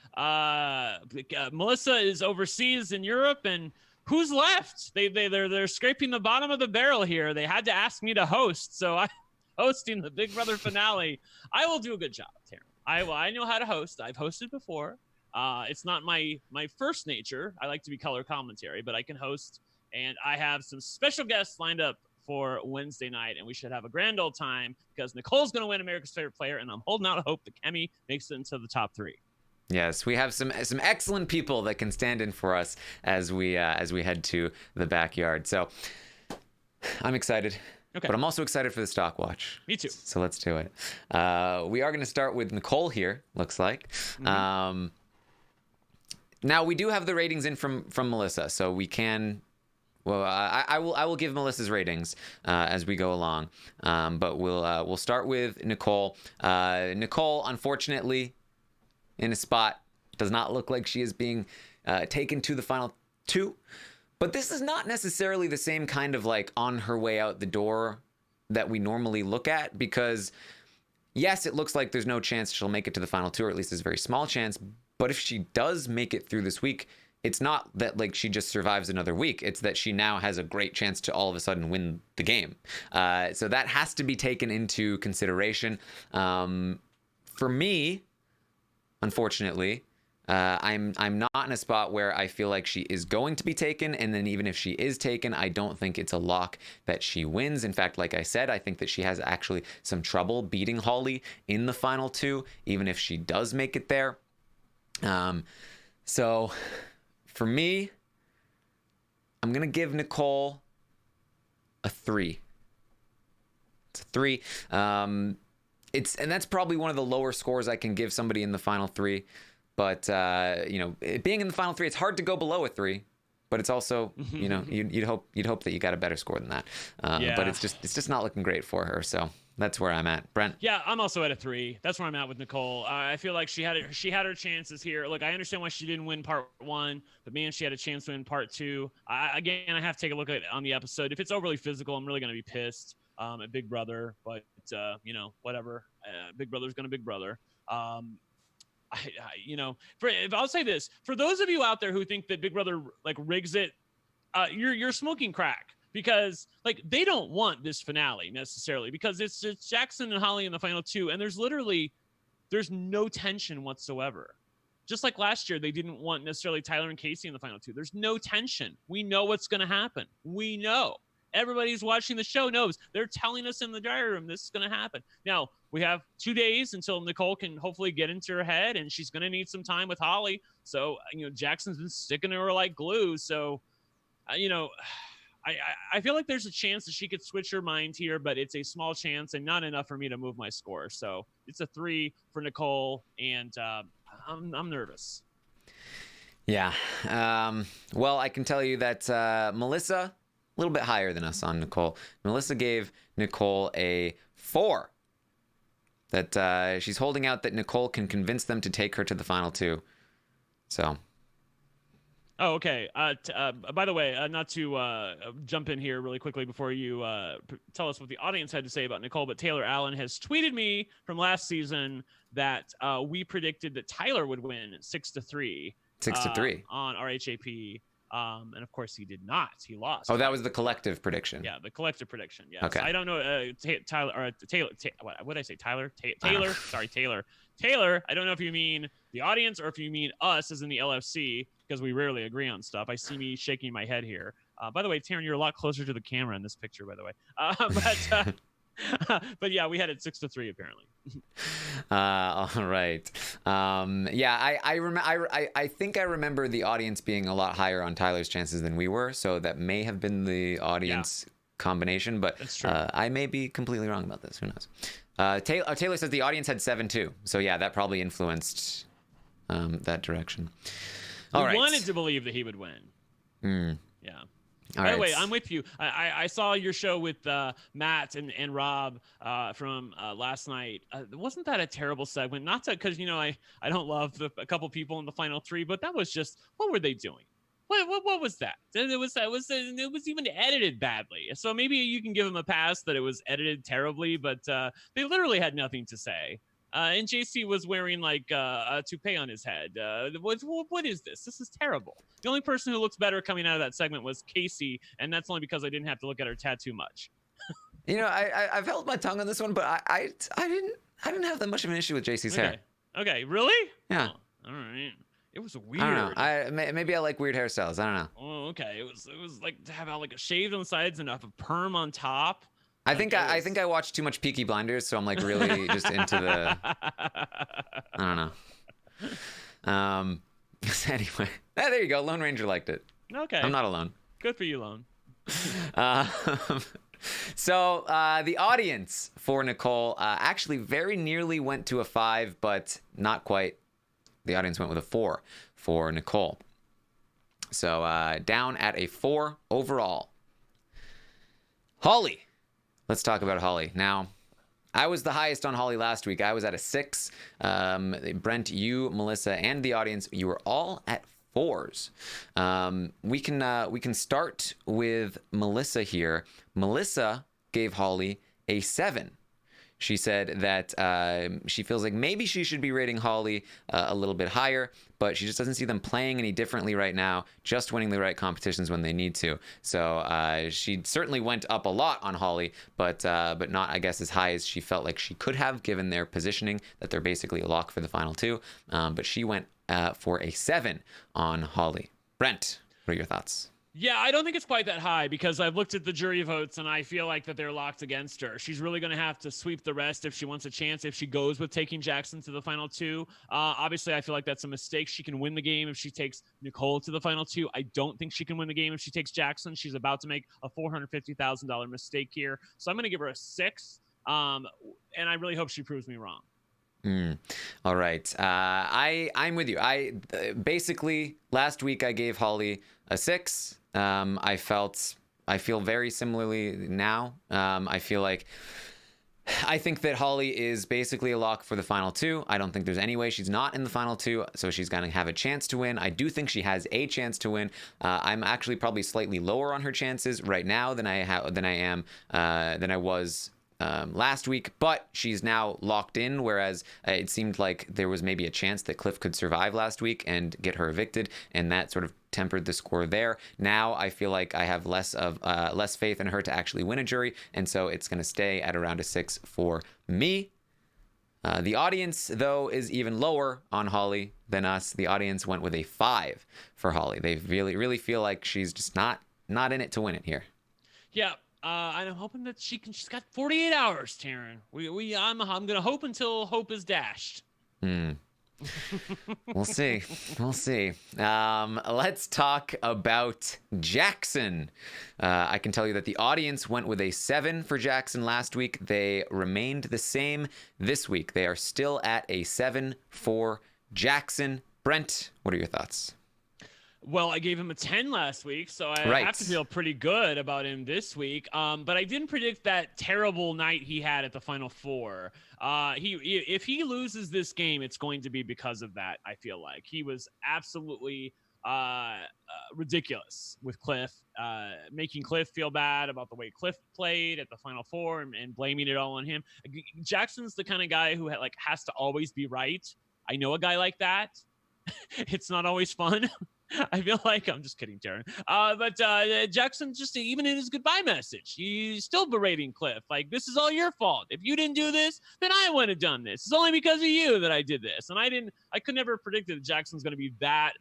[SPEAKER 2] Melissa is overseas in Europe, and who's left? They're scraping the bottom of the barrel here. They had to ask me to host, so I'm hosting the Big Brother finale. I will do a good job, Taran. I know how to host. I've hosted before. It's not my first nature. I like to be color commentary, but I can host, and I have some special guests lined up for Wednesday night, and we should have a grand old time because Nicole's going to win America's Favorite Player, and I'm holding out hope that Kemi makes it into the top 3.
[SPEAKER 1] Yes, we have some excellent people that can stand in for us as we head to the backyard. So I'm excited. Okay. But I'm also excited for the stock watch.
[SPEAKER 2] Me too. So
[SPEAKER 1] let's do it. We are going to start with Nicole here, looks like. Mm-hmm. Now we do have the ratings in from Melissa, so we can. Well, I will give Melissa's ratings as we go along, but we'll start with Nicole. Nicole, unfortunately, in a spot, does not look like she is being taken to the final 2. But this is not necessarily the same kind of like on her way out the door that we normally look at, because yes, it looks like there's no chance she'll make it to the final 2, or at least there's a very small chance. But if she does make it through this week, it's not that like she just survives another week. It's that she now has a great chance to all of a sudden win the game. So that has to be taken into consideration. For me, unfortunately, I'm not in a spot where I feel like she is going to be taken. And then even if she is taken, I don't think it's a lock that she wins. In fact, like I said, I think that she has actually some trouble beating Holly in the final 2, even if she does make it there. So for me, I'm going to give Nicole a 3. It's a 3. And that's probably one of the lower scores I can give somebody in the final 3. But, being in the final 3, it's hard to go below a 3. But it's also, you'd hope that you got a better score than that. But it's just not looking great for her. So that's where I'm at. Brent?
[SPEAKER 2] Yeah, I'm also at a 3. That's where I'm at with Nicole. I feel like she had her chances here. Look, I understand why she didn't win part 1, but man, she had a chance to win part 2. I have to take a look at on the episode. If it's overly physical, I'm really going to be pissed at Big Brother. But whatever. Big Brother's going to Big Brother. I'll say this, for those of you out there who think that Big Brother like rigs it, you're smoking crack. because like they don't want this finale necessarily because it's Jackson and Holly in the final two, and there's no tension whatsoever. Just like last year, they didn't want necessarily Tyler and Casey in the final two. There's no tension. We know what's going to happen. We know. Everybody's watching the show knows. They're telling us in the diary room this is going to happen. Now, we have 2 days until Nicole can hopefully get into her head, and she's going to need some time with Holly. So, Jackson's been sticking to her like glue. So, I feel like there's a chance that she could switch her mind here, but it's a small chance and not enough for me to move my score. So it's a 3 for Nicole, and I'm nervous.
[SPEAKER 1] Yeah. Well, I can tell you that Melissa, a little bit higher than us on Nicole. Melissa gave Nicole a 4. That she's holding out that Nicole can convince them to take her to the final two. So.
[SPEAKER 2] Oh, okay. By the way, not to jump in here really quickly before you tell us what the audience had to say about Nicole, but Taylor Allen has tweeted me from last season that we predicted that Tyler would win 6-3.
[SPEAKER 1] 6-3
[SPEAKER 2] on RHAP. And of course he did not. He lost.
[SPEAKER 1] Oh, that was the collective prediction.
[SPEAKER 2] Yeah, the collective prediction. Yeah.
[SPEAKER 1] Okay.
[SPEAKER 2] So I don't know. Taylor. What did I say? Tyler. Taylor. Sorry, Taylor. Taylor. I don't know if you mean the audience or if you mean us, as in the LFC, because we rarely agree on stuff. I see me shaking my head here. By the way, Taran, you're a lot closer to the camera in this picture. By the way. But yeah, we had it 6-3 apparently.
[SPEAKER 1] All right. Yeah, I think I remember the audience being a lot higher on Tyler's chances than we were, so that may have been the audience combination, but I may be completely wrong about this. Who knows? Taylor says the audience had 7-2, so yeah, that probably influenced that direction. All right.
[SPEAKER 2] We wanted to believe that he would win. Yeah. By the way, I'm with you. I saw your show with Matt and Rob from last night. Wasn't that a terrible segment? Not to, because I don't love a couple people in the final 3, but that was just, what were they doing? What was that? It was even edited badly. So maybe you can give them a pass that it was edited terribly, but they literally had nothing to say. And JC was wearing like a toupee on his head. What is this? This is terrible. The only person who looks better coming out of that segment was Casey, and that's only because I didn't have to look at her tattoo much.
[SPEAKER 1] I've held my tongue on this one, but I didn't have that much of an issue with JC's hair.
[SPEAKER 2] Okay, really?
[SPEAKER 1] Yeah.
[SPEAKER 2] Oh, all right. It was weird.
[SPEAKER 1] I don't know. Maybe I like weird hairstyles. I don't know.
[SPEAKER 2] Oh, okay. It was like to have like a shaved on the sides and a perm on top.
[SPEAKER 1] I think I watched too much Peaky Blinders, so I'm like really just into the. I don't know. Anyway, there you go. Lone Ranger liked it.
[SPEAKER 2] Okay.
[SPEAKER 1] I'm not alone.
[SPEAKER 2] Good for you, Lone.
[SPEAKER 1] So the audience for Nicole actually very nearly went to a 5, but not quite. The audience went with a 4 for Nicole. So down at a 4 overall. Holly. Let's talk about Holly. Now, I was the highest on Holly last week. I was at a 6. Brent, you, Melissa, and the audience, you were all at 4s. We can start with Melissa here. Melissa gave Holly a 7. She said that she feels like maybe she should be rating Holly a little bit higher, but she just doesn't see them playing any differently right now, just winning the right competitions when they need to. So she certainly went up a lot on Holly, but not, I guess, as high as she felt like she could have, given their positioning, that they're basically a lock for the final 2. But she went for a 7 on Holly. Brent, what are your thoughts?
[SPEAKER 2] Yeah, I don't think it's quite that high because I've looked at the jury votes and I feel like that they're locked against her. She's really going to have to sweep the rest if she wants a chance, if she goes with taking Jackson to the final 2. Obviously, I feel like that's a mistake. She can win the game if she takes Nicole to the final 2. I don't think she can win the game if she takes Jackson. She's about to make a $450,000 mistake here. So I'm going to give her a 6. And I really hope she proves me wrong.
[SPEAKER 1] All right. I'm with you. Basically last week I gave Holly a 6. I feel very similarly now. I think that Holly is basically a lock for the final 2. I don't think there's any way she's not in the final 2, so she's going to have a chance to win. I do think she has a chance to win. I'm actually probably slightly lower on her chances right now than I was last week, but she's now locked in, whereas it seemed like there was maybe a chance that Cliff could survive last week and get her evicted, and that sort of tempered the score there. Now I feel like I have less faith in her to actually win a jury, and so it's going to stay at around a 6 for me. The audience, though, is even lower on Holly than us. The audience went with a 5 for Holly. They really, really feel like she's just not in it to win it here.
[SPEAKER 2] Yeah. And I'm hoping that she's got 48 hours, Taran. I'm gonna hope until hope is dashed.
[SPEAKER 1] We'll see. Let's talk about Jackson. I can tell you that the audience went with a 7 for Jackson last week. They remained the same this week. They are still at a 7 for Jackson. Brent, what are your thoughts?
[SPEAKER 2] Well, I gave him a 10 last week, so I have to feel pretty good about him this week. But I didn't predict that terrible night he had at the Final Four. If he loses this game, it's going to be because of that, I feel like. He was absolutely ridiculous with Cliff, making Cliff feel bad about the way Cliff played at the Final Four and blaming it all on him. Jackson's the kind of guy who has to always be right. I know a guy like that. It's not always fun. I feel like I'm just kidding, Taran. But Jackson, just even in his goodbye message, he's still berating Cliff. Like, this is all your fault. If you didn't do this, then I wouldn't have done this. It's only because of you that I did this. And I could never predict that Jackson's going to be that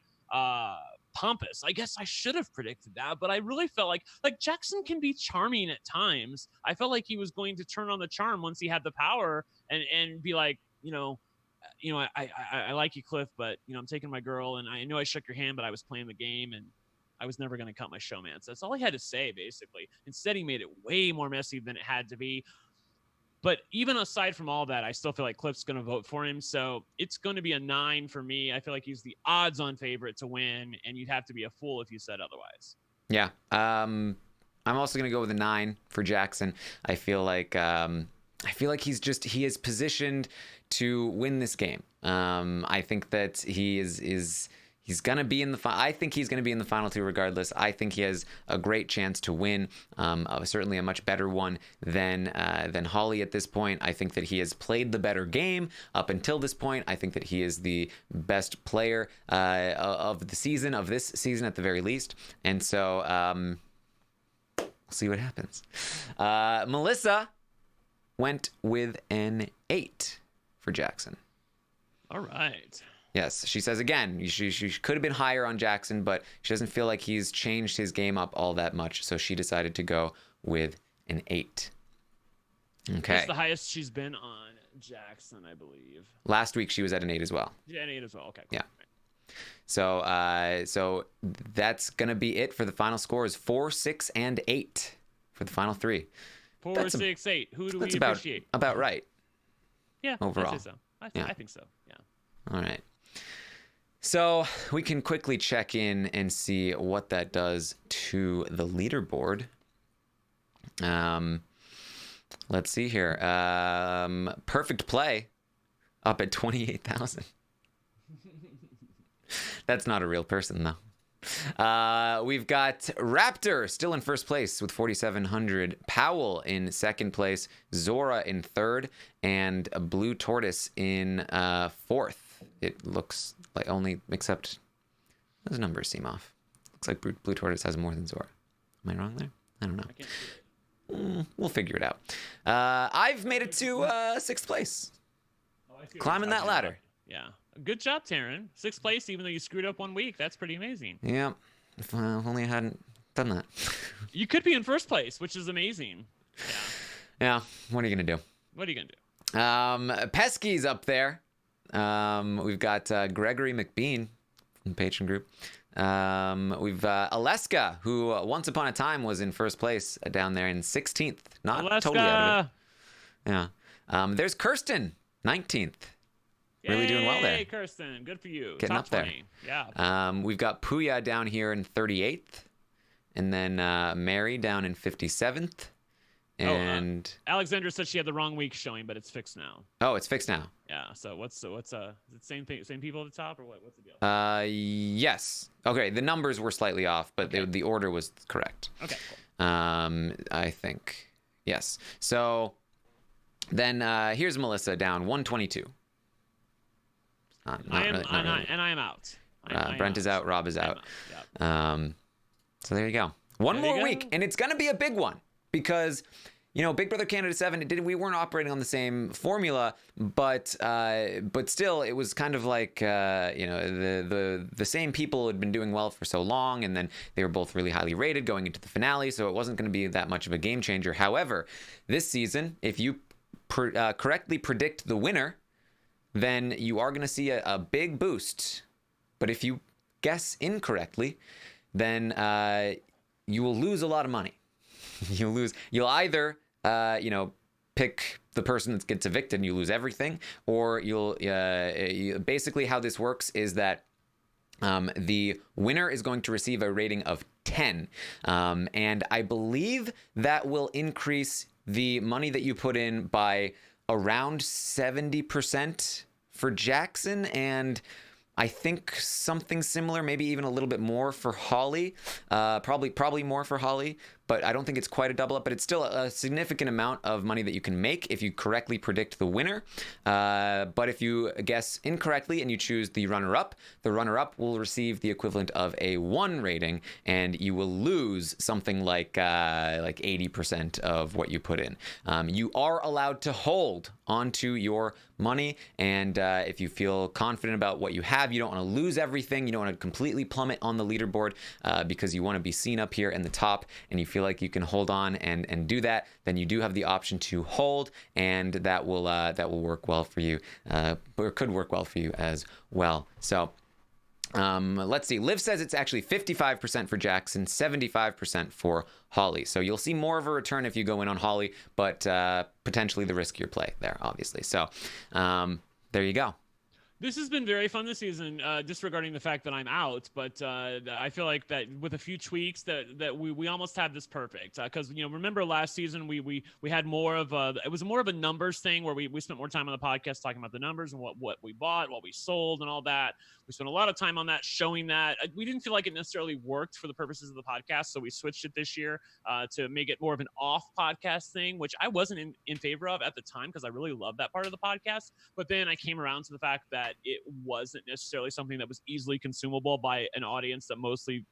[SPEAKER 2] pompous. I guess I should have predicted that, but I really felt like Jackson can be charming at times. I felt like he was going to turn on the charm once he had the power and be like, I like you, Cliff, but I'm taking my girl, and I know I shook your hand, but I was playing the game, and I was never going to cut my showman. So that's all he had to say, basically. Instead, he made it way more messy than it had to be. But even aside from all that, I still feel like Cliff's going to vote for him. So it's going to be a 9 for me. I feel like he's the odds-on favorite to win, and you'd have to be a fool if you said otherwise.
[SPEAKER 1] Yeah. I'm also going to go with a 9 for Jackson. I feel like he is positioned to win this game. I think that he's going to be in the I think he's going to be in the final 2 regardless. I think he has a great chance to win, certainly a much better one than Holly at this point. I think that he has played the better game up until this point. I think that he is the best player of this season at the very least. And so we'll see what happens. Melissa went with an 8 for Jackson.
[SPEAKER 2] All right.
[SPEAKER 1] Yes, she says again, she could have been higher on Jackson, but she doesn't feel like he's changed his game up all that much, so she decided to go with an 8. Okay.
[SPEAKER 2] That's the highest she's been on Jackson, I believe.
[SPEAKER 1] Last week she was at an 8 as well.
[SPEAKER 2] Yeah, an 8 as well. Okay. Cool.
[SPEAKER 1] Yeah. So that's gonna be it for the final scores: 4, 6, and 8 for the final 3.
[SPEAKER 2] 4, 6, 8. Who do we appreciate?
[SPEAKER 1] About right.
[SPEAKER 2] Yeah.
[SPEAKER 1] Overall.
[SPEAKER 2] I'd say so. I think so. Yeah.
[SPEAKER 1] All right. So we can quickly check in and see what that does to the leaderboard. Let's see here. Perfect play up at 28,000. That's not a real person, though. We've got Raptor still in first place with 4,700. Powell in second place. Zora in third. And a Blue Tortoise in fourth. It looks like only, except those numbers seem off. Looks like Blue Tortoise has more than Zora. Am I wrong there? I don't know.
[SPEAKER 2] I can't see it.
[SPEAKER 1] We'll figure it out. I've made it to sixth place. Climbing that ladder.
[SPEAKER 2] Yeah. Good job, Taran. Sixth place, even though you screwed up 1 week. That's pretty amazing.
[SPEAKER 1] Yeah. If only I hadn't done that.
[SPEAKER 2] You could be in first place, which is amazing.
[SPEAKER 1] Yeah. What are you going to do?
[SPEAKER 2] What are you going to do?
[SPEAKER 1] Pesky's up there. We've got Gregory McBean from the patron group. We've Aleska, who once upon a time was in first place down there in 16th. Not
[SPEAKER 2] Aleska!
[SPEAKER 1] Totally out of it. Yeah. There's Kirsten, 19th. Really doing well there.
[SPEAKER 2] Hey, Kirsten. Good for you.
[SPEAKER 1] Getting
[SPEAKER 2] Top
[SPEAKER 1] up there.
[SPEAKER 2] 20. Yeah.
[SPEAKER 1] We've got Puya down here in 38th. And then Mary down in 57th. And
[SPEAKER 2] Alexandra said she had the wrong week showing, but it's fixed now.
[SPEAKER 1] Oh, it's fixed now.
[SPEAKER 2] Yeah. So is it same people at the top or what? What's the deal?
[SPEAKER 1] Yes. Okay. The numbers were slightly off, but
[SPEAKER 2] Okay.
[SPEAKER 1] the order was correct.
[SPEAKER 2] Okay. Cool.
[SPEAKER 1] I think. Yes. So Then here's Melissa down 122.
[SPEAKER 2] I am out.
[SPEAKER 1] Brent is out. Rob is out.
[SPEAKER 2] Yep.
[SPEAKER 1] So there you go. One more week, and it's going to be a big one because, Big Brother Canada 7, we weren't operating on the same formula, but still, it was kind of like, the same people had been doing well for so long, and then they were both really highly rated going into the finale, so it wasn't going to be that much of a game changer. However, this season, if you correctly predict the winner, then you are going to see a big boost. But if you guess incorrectly, then you will lose a lot of money. You'll either pick the person that gets evicted and you lose everything, or you'll basically how this works is that the winner is going to receive a rating of 10, and I believe that will increase the money that you put in by around 70% for Jackson, and I think something similar, maybe even a little bit more for Holly. Probably more for Holly, but I don't think it's quite a double up, but it's still a significant amount of money that you can make if you correctly predict the winner. But if you guess incorrectly and you choose the runner-up will receive the equivalent of a 1 rating, and you will lose something like 80% of what you put in. You are allowed to hold onto your money, and if you feel confident about what you have, you don't want to lose everything, you don't want to completely plummet on the leaderboard because you want to be seen up here in the top, and you feel like you can hold on and do that, then you do have the option to hold, and that will work well for you, or could work well for you as well. So let's see. Liv says it's actually 55% for Jackson, 75% for Holly. So you'll see more of a return if you go in on Holly, but potentially the riskier play there, obviously. So there you go.
[SPEAKER 2] This has been very fun this season, disregarding the fact that I'm out. But I feel like that with a few tweaks that we almost had this perfect. Because remember last season we had more of it was more of a numbers thing where we spent more time on the podcast talking about the numbers and what we bought, what we sold, and all that. We spent a lot of time on that, showing that. We didn't feel like it necessarily worked for the purposes of the podcast, so we switched it this year to make it more of an off podcast thing, which I wasn't in favor of at the time because I really love that part of the podcast. But then I came around to the fact that it wasn't necessarily something that was easily consumable by an audience that mostly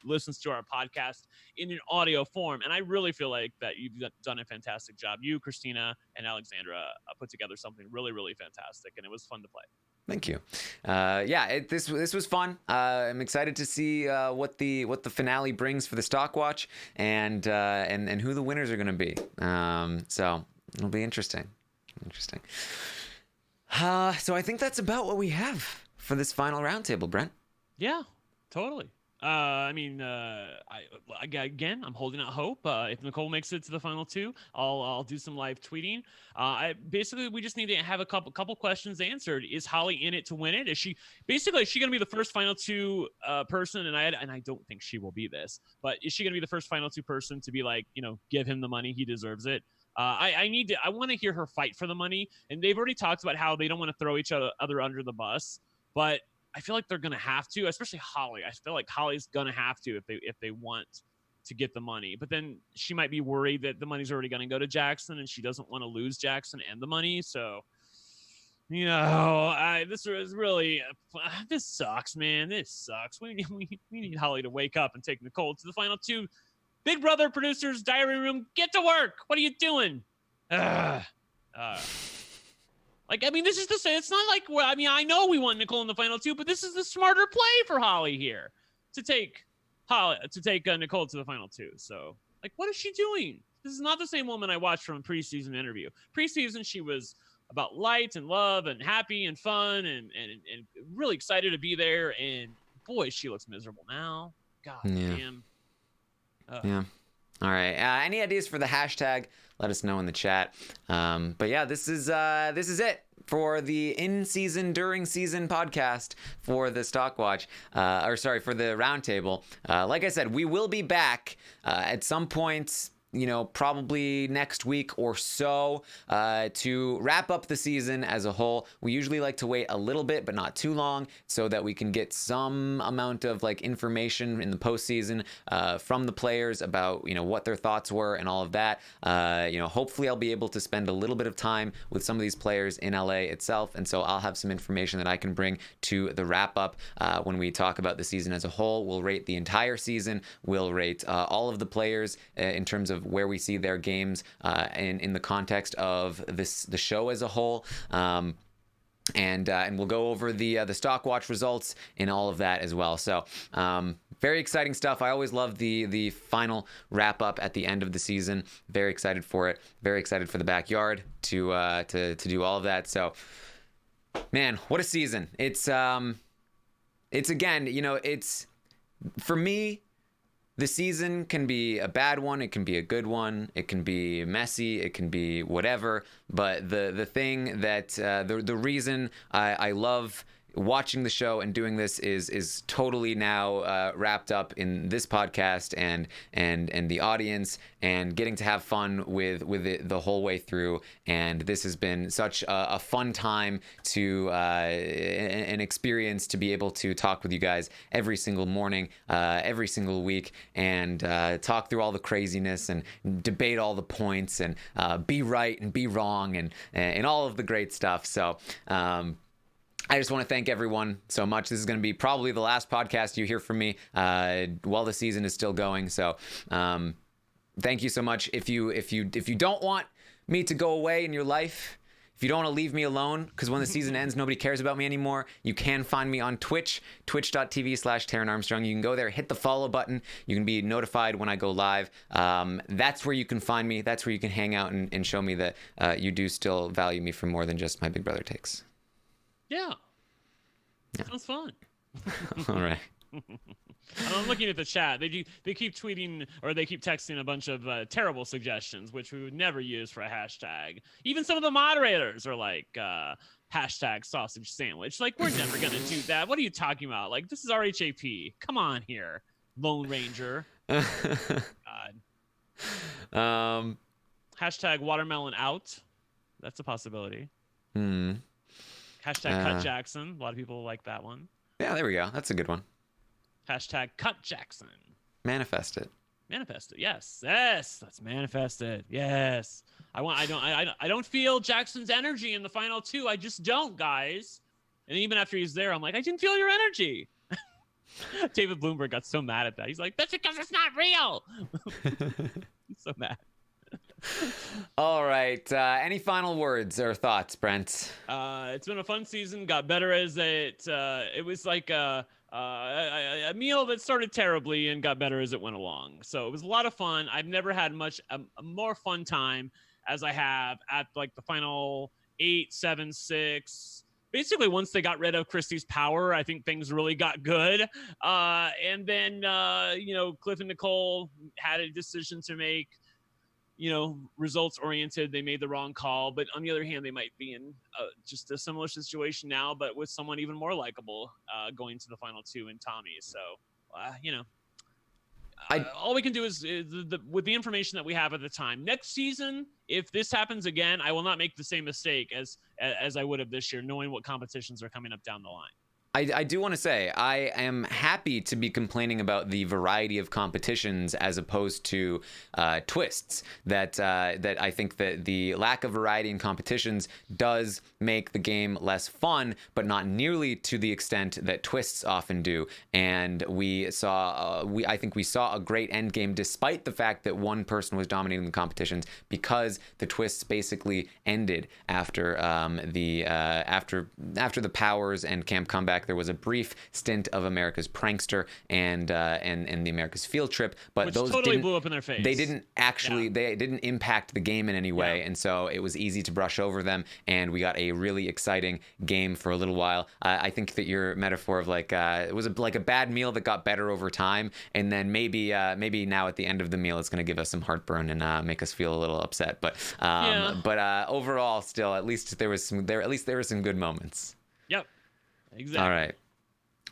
[SPEAKER 2] listens to our podcast in an audio form. And I really feel like that you've done a fantastic job. You, Christina, and Alexandra put together something really, really fantastic, and it was fun to play.
[SPEAKER 1] Thank you. This was fun. I'm excited to see what the finale brings for the stock watch, and who the winners are going to be. So it'll be interesting. So I think that's about what we have for this final roundtable, Brent.
[SPEAKER 2] Yeah, totally. Again, I'm holding out hope. If Nicole makes it to the final 2, I'll do some live tweeting. We just need to have a couple questions answered. Is Holly in it to win it? Is she going to be the first final 2 person? And I don't think she will be this, but is she going to be the first final 2 person to be like, give him the money, he deserves it? I want to hear her fight for the money. And they've already talked about how they don't want to throw each other under the bus, but I feel like they're going to have to, especially Holly. I feel like Holly's going to have to if they want to get the money. But then she might be worried that the money's already going to go to Jackson, and she doesn't want to lose Jackson and the money. So, this is really this sucks, man. This sucks. We need Holly to wake up and take Nicole to the final 2. Big Brother producers, diary room, get to work. What are you doing? This is to say, it's not like, I know we want Nicole in the final 2, but this is the smarter play for Holly here to take Nicole to the final 2. So, what is she doing? This is not the same woman I watched from a preseason interview. Preseason, she was about light and love and happy and fun and really excited to be there. And boy, she looks miserable now. God damn.
[SPEAKER 1] Yeah. All right. Any ideas for the hashtag? Let us know in the chat. But yeah, this is it for the in-season, during-season podcast for the Stock Watch, for the Roundtable. Like I said, we will be back at some point probably next week or so to wrap up the season as a whole. We usually like to wait a little bit, but not too long, so that we can get some amount of like information in the postseason from the players about what their thoughts were and all of that. Hopefully I'll be able to spend a little bit of time with some of these players in LA itself, and so I'll have some information that I can bring to the wrap up when we talk about the season as a whole. We'll rate the entire season. We'll rate all of the players in terms of where we see their games in the context of the show as a whole. And we'll go over the stock watch results and all of that as well. So very exciting stuff. I always love the final wrap up at the end of the season. Very excited for it. Very excited for the backyard to do all of that. So, man, what a season! It's again, it's for me. The season can be a bad one, it can be a good one, it can be messy, it can be whatever, but the thing that the reason I love watching the show and doing this is totally now wrapped up in this podcast and the audience and getting to have fun with it the whole way through. And this has been such a fun time to an experience to be able to talk with you guys every single morning, every single week, and talk through all the craziness and debate all the points and be right and be wrong and all of the great stuff. So I just want to thank everyone so much. This is going to be probably the last podcast you hear from me while the season is still going. So thank you so much. If you don't want me to go away in your life, if you don't want to leave me alone, because when the season ends, nobody cares about me anymore, you can find me on Twitch, twitch.tv/Taran Armstrong. You can go there, hit the follow button. You can be notified when I go live. That's where you can find me. That's where you can hang out and show me that you do still value me for more than just my Big Brother takes.
[SPEAKER 2] Yeah. Sounds fun.
[SPEAKER 1] All right.
[SPEAKER 2] I'm looking at the chat. They keep tweeting or they keep texting a bunch of terrible suggestions, which we would never use for a hashtag. Even some of the moderators are like, hashtag sausage sandwich. Like, we're never going to do that. What are you talking about? Like, this is RHAP. Come on here, Lone Ranger. God. Hashtag watermelon out. That's a possibility. Hashtag cut Jackson. A lot of people like that one.
[SPEAKER 1] Yeah, there we go. That's a good one.
[SPEAKER 2] Hashtag cut Jackson.
[SPEAKER 1] Manifest it.
[SPEAKER 2] Manifest it. Yes. Let's manifest it. Yes. I don't feel Jackson's energy in the final two. I just don't, guys. And even after he's there, I'm like, I didn't feel your energy. David Bloomberg got so mad at that. He's like, that's because it's not real. He's so mad.
[SPEAKER 1] All right. Any final words or thoughts, Brent?
[SPEAKER 2] It's been a fun season. Got better as it was like a meal that started terribly and got better as it went along. So it was a lot of fun. I've never had a more fun time as I have at like the final 8, 7, 6. Basically, once they got rid of Christie's power, I think things really got good. And then Cliff and Nicole had a decision to make. Results oriented. They made the wrong call, but on the other hand, they might be in just a similar situation now, but with someone even more likable going to the final two in Tommy. So, all we can do is with the information that we have at the time. Next season, if this happens again, I will not make the same mistake as I would have this year, knowing what competitions are coming up down the line.
[SPEAKER 1] I do want to say I am happy to be complaining about the variety of competitions as opposed to twists. That I think that the lack of variety in competitions does make the game less fun, but not nearly to the extent that twists often do. And I think we saw a great end game despite the fact that one person was dominating the competitions, because the twists basically ended after the Powers and Camp Comeback. There was a brief stint of America's Prankster and the America's Field Trip, but
[SPEAKER 2] which
[SPEAKER 1] those
[SPEAKER 2] totally blew up in their face.
[SPEAKER 1] They didn't actually they didn't impact the game in any way, and so it was easy to brush over them, and we got a really exciting game for a little while. I think that your metaphor of it was like a bad meal that got better over time, and then maybe now at the end of the meal it's going to give us some heartburn and make us feel a little upset. But overall, still, at least there were some good moments.
[SPEAKER 2] Yep. Exactly.
[SPEAKER 1] All right.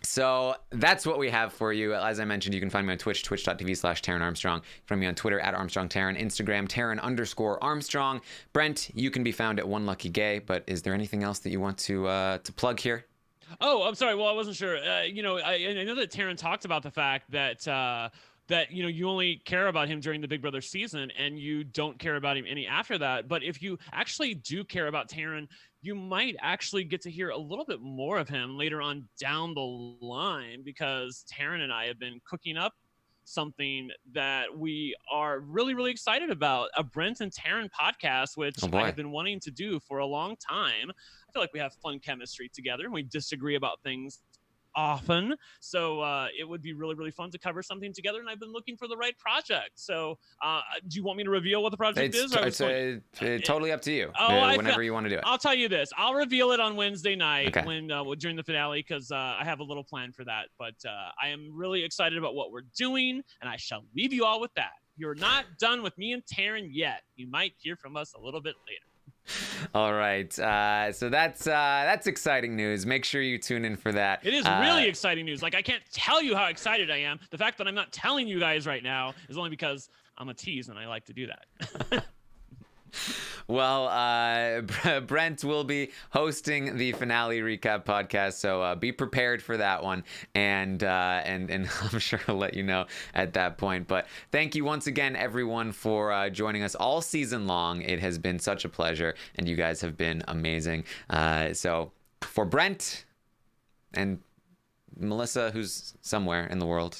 [SPEAKER 1] So that's what we have for you. As I mentioned, you can find me on Twitch, twitch.tv/Taran Armstrong. Find me on Twitter @Armstrong Taran, Instagram, Taran_Armstrong. Brent, you can be found at One Lucky Gay, but is there anything else that you want to plug here?
[SPEAKER 2] Oh, I'm sorry. Well, I wasn't sure. I know that Taran talked about the fact that you only care about him during the Big Brother season and you don't care about him any after that. But if you actually do care about Taran, you might actually get to hear a little bit more of him later on down the line, because Taran and I have been cooking up something that we are really, really excited about, a Brent and Taran podcast, which I have been wanting to do for a long time. I feel like we have fun chemistry together and we disagree about things often, so it would be really, really fun to cover something together, and I've been looking for the right project. So do you want me to reveal what the project is?
[SPEAKER 1] It's totally up to you. Whenever you want to do it.
[SPEAKER 2] I'll tell you this, I'll reveal it on Wednesday night, when during the finale, because I have a little plan for that. But I am really excited about what we're doing, and I shall leave you all with that. You're not done with me and Taran yet. You might hear from us a little bit later.
[SPEAKER 1] All right, so that's exciting news. Make sure you tune in for that.
[SPEAKER 2] It is really exciting news. Like, I can't tell you how excited I am. The fact that I'm not telling you guys right now is only because I'm a tease and I like to do that.
[SPEAKER 1] Well, Brent will be hosting the finale recap podcast, so be prepared for that one, and I'm sure I'll let you know at that point. But thank you once again, everyone, for joining us all season long. It has been such a pleasure, and you guys have been amazing. So for Brent and Melissa, who's somewhere in the world.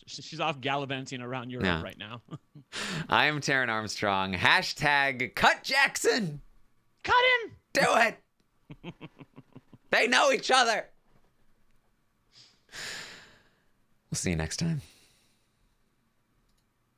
[SPEAKER 2] She's off gallivanting around Europe right now.
[SPEAKER 1] I am Taran Armstrong. #Cut Jackson.
[SPEAKER 2] Cut him.
[SPEAKER 1] Do it. They know each other. We'll see you next time.